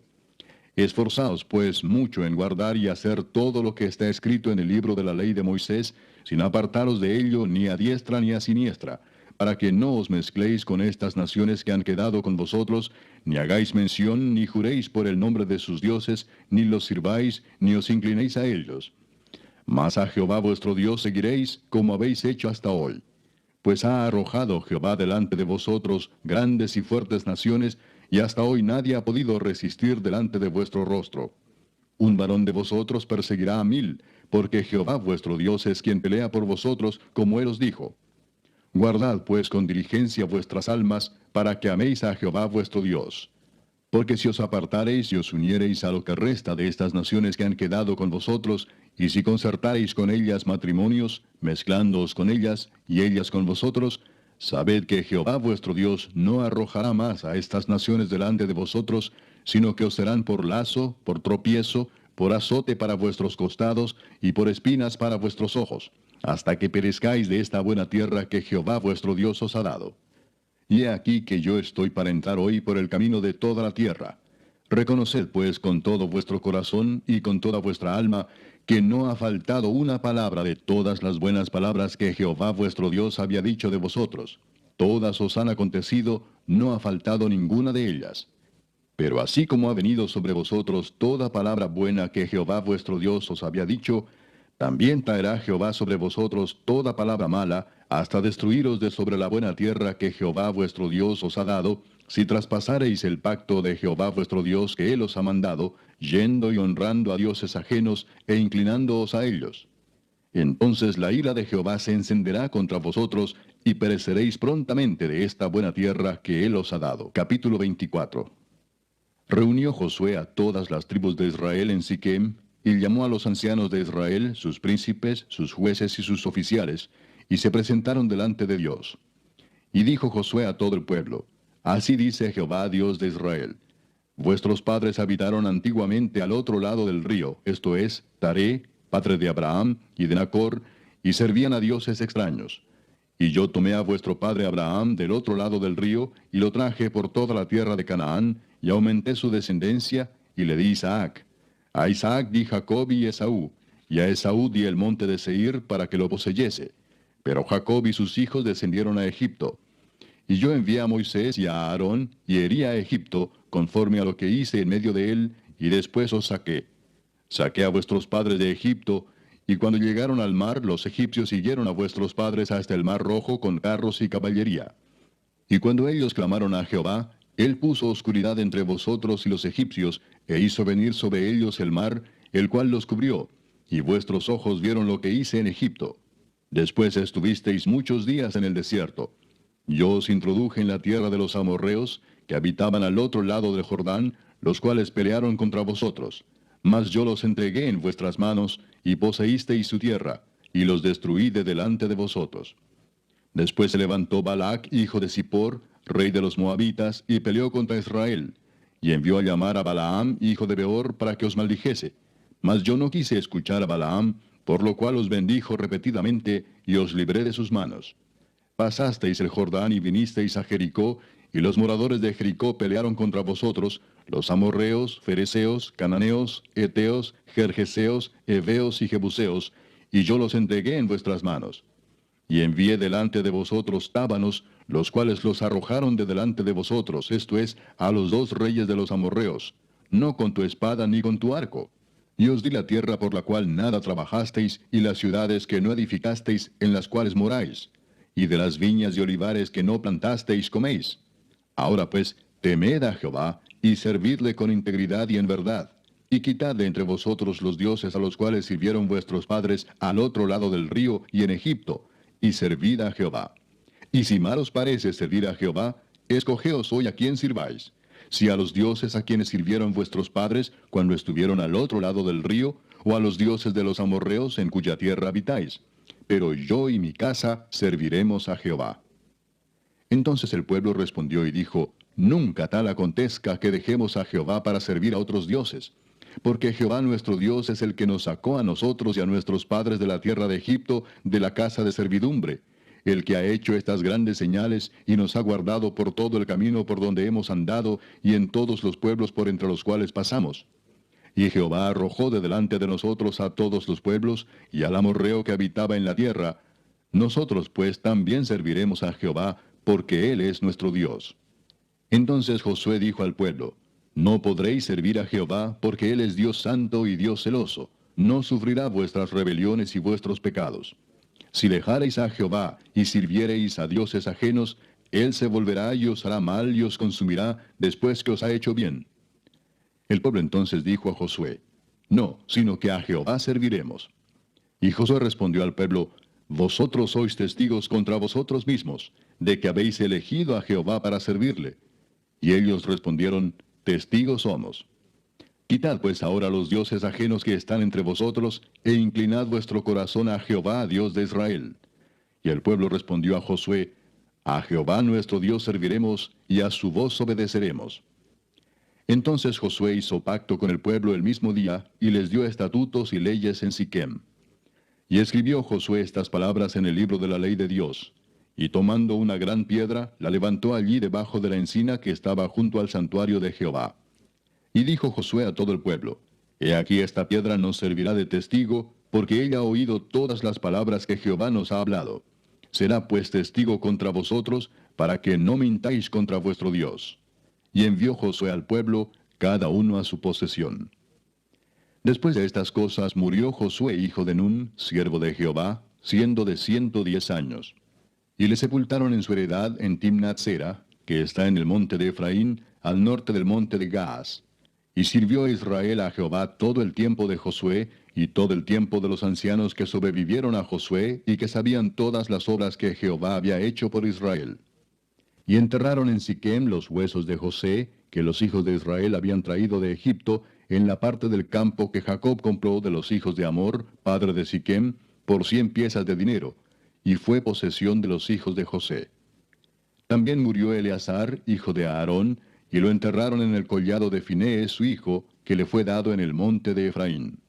Esforzaos, pues, mucho en guardar y hacer todo lo que está escrito en el libro de la ley de Moisés, sin apartaros de ello ni a diestra ni a siniestra, para que no os mezcléis con estas naciones que han quedado con vosotros, ni hagáis mención, ni juréis por el nombre de sus dioses, ni los sirváis, ni os inclinéis a ellos. Mas a Jehová vuestro Dios seguiréis, como habéis hecho hasta hoy. Pues ha arrojado Jehová delante de vosotros grandes y fuertes naciones, y hasta hoy nadie ha podido resistir delante de vuestro rostro. Un varón de vosotros perseguirá a 1000, porque Jehová vuestro Dios es quien pelea por vosotros, como él os dijo. Guardad pues con diligencia vuestras almas, para que améis a Jehová vuestro Dios. Porque si os apartareis y os uniereis a lo que resta de estas naciones que han quedado con vosotros, y si concertareis con ellas matrimonios, mezclándoos con ellas, y ellas con vosotros, sabed que Jehová vuestro Dios no arrojará más a estas naciones delante de vosotros, sino que os serán por lazo, por tropiezo, por azote para vuestros costados, y por espinas para vuestros ojos, hasta que perezcáis de esta buena tierra que Jehová vuestro Dios os ha dado. Y he aquí que yo estoy para entrar hoy por el camino de toda la tierra. Reconoced pues con todo vuestro corazón y con toda vuestra alma, que no ha faltado una palabra de todas las buenas palabras que Jehová vuestro Dios había dicho de vosotros. Todas os han acontecido, no ha faltado ninguna de ellas. Pero así como ha venido sobre vosotros toda palabra buena que Jehová vuestro Dios os había dicho, también traerá Jehová sobre vosotros toda palabra mala, hasta destruiros de sobre la buena tierra que Jehová vuestro Dios os ha dado, si traspasareis el pacto de Jehová vuestro Dios que él os ha mandado, yendo y honrando a dioses ajenos e inclinándoos a ellos. Entonces la ira de Jehová se encenderá contra vosotros, y pereceréis prontamente de esta buena tierra que él os ha dado. Capítulo 24. Reunió Josué a todas las tribus de Israel en Siquem, y llamó a los ancianos de Israel, sus príncipes, sus jueces y sus oficiales, y se presentaron delante de Dios. Y dijo Josué a todo el pueblo, así dice Jehová Dios de Israel, Vuestros padres habitaron antiguamente al otro lado del río, esto es, Taré, padre de Abraham y de Nacor, y servían a dioses extraños. Y yo tomé a vuestro padre Abraham del otro lado del río, y lo traje por toda la tierra de Canaán, y aumenté su descendencia, y le di Isaac. A Isaac di Jacob y Esaú, y a Esaú di el monte de Seir para que lo poseyese. Pero Jacob y sus hijos descendieron a Egipto. Y yo envié a Moisés y a Aarón, y herí a Egipto, conforme a lo que hice en medio de él, y después os saqué. Saqué a vuestros padres de Egipto, y cuando llegaron al mar, los egipcios siguieron a vuestros padres hasta el mar rojo con carros y caballería. Y cuando ellos clamaron a Jehová, él puso oscuridad entre vosotros y los egipcios, e hizo venir sobre ellos el mar, el cual los cubrió, y vuestros ojos vieron lo que hice en Egipto. Después estuvisteis muchos días en el desierto. Yo os introduje en la tierra de los amorreos, que habitaban al otro lado del Jordán, los cuales pelearon contra vosotros. Mas yo los entregué en vuestras manos, y poseísteis su tierra, y los destruí de delante de vosotros. Después se levantó Balac, hijo de Zippor, rey de los Moabitas, y peleó contra Israel, y envió a llamar a Balaam, hijo de Beor, para que os maldijese. Mas yo no quise escuchar a Balaam, por lo cual os bendijo repetidamente, y os libré de sus manos. Pasasteis el Jordán y vinisteis a Jericó, y los moradores de Jericó pelearon contra vosotros, los amorreos, fereceos, cananeos, eteos, gergeseos, heveos y jebuseos, y yo los entregué en vuestras manos. Y envié delante de vosotros tábanos, los cuales los arrojaron de delante de vosotros, esto es, a los dos reyes de los amorreos, no con tu espada ni con tu arco. Y os di la tierra por la cual nada trabajasteis, y las ciudades que no edificasteis, en las cuales moráis. Y de las viñas y olivares que no plantasteis coméis. Ahora pues, temed a Jehová, y servidle con integridad y en verdad. Y quitad de entre vosotros los dioses a los cuales sirvieron vuestros padres al otro lado del río y en Egipto, y servid a Jehová. Y si mal os parece servir a Jehová, escogeos hoy a quién sirváis. Si a los dioses a quienes sirvieron vuestros padres cuando estuvieron al otro lado del río, o a los dioses de los amorreos en cuya tierra habitáis. Pero yo y mi casa serviremos a Jehová. Entonces el pueblo respondió y dijo, nunca tal acontezca que dejemos a Jehová para servir a otros dioses. Porque Jehová nuestro Dios es el que nos sacó a nosotros y a nuestros padres de la tierra de Egipto, de la casa de servidumbre, el que ha hecho estas grandes señales y nos ha guardado por todo el camino por donde hemos andado y en todos los pueblos por entre los cuales pasamos. Y Jehová arrojó de delante de nosotros a todos los pueblos y al amorreo que habitaba en la tierra. Nosotros pues también serviremos a Jehová, porque Él es nuestro Dios. Entonces Josué dijo al pueblo, no podréis servir a Jehová, porque Él es Dios santo y Dios celoso. No sufrirá vuestras rebeliones y vuestros pecados. Si dejareis a Jehová y sirviereis a dioses ajenos, Él se volverá y os hará mal y os consumirá después que os ha hecho bien. El pueblo entonces dijo a Josué, no, sino que a Jehová serviremos. Y Josué respondió al pueblo, vosotros sois testigos contra vosotros mismos, de que habéis elegido a Jehová para servirle. Y ellos respondieron, testigos somos. Quitad pues ahora los dioses ajenos que están entre vosotros, e inclinad vuestro corazón a Jehová, Dios de Israel. Y el pueblo respondió a Josué, a Jehová nuestro Dios serviremos, y a su voz obedeceremos. Entonces Josué hizo pacto con el pueblo el mismo día, y les dio estatutos y leyes en Siquem. Y escribió Josué estas palabras en el libro de la ley de Dios. Y tomando una gran piedra, la levantó allí debajo de la encina que estaba junto al santuario de Jehová. Y dijo Josué a todo el pueblo, he aquí esta piedra nos servirá de testigo, porque ella ha oído todas las palabras que Jehová nos ha hablado. Será pues testigo contra vosotros, para que no mintáis contra vuestro Dios. Y envió Josué al pueblo, cada uno a su posesión. Después de estas cosas murió Josué hijo de Nun, siervo de Jehová, siendo de 110 años. Y le sepultaron en su heredad en Timnat-Sera, que está en el monte de Efraín, al norte del monte de Gaas. Y sirvió Israel a Jehová todo el tiempo de Josué, y todo el tiempo de los ancianos que sobrevivieron a Josué, y que sabían todas las obras que Jehová había hecho por Israel. Y enterraron en Siquem los huesos de José, que los hijos de Israel habían traído de Egipto, en la parte del campo que Jacob compró de los hijos de Amor, padre de Siquem, por 100 piezas de dinero, y fue posesión de los hijos de José. También murió Eleazar, hijo de Aarón, y lo enterraron en el collado de Finehés su hijo, que le fue dado en el monte de Efraín.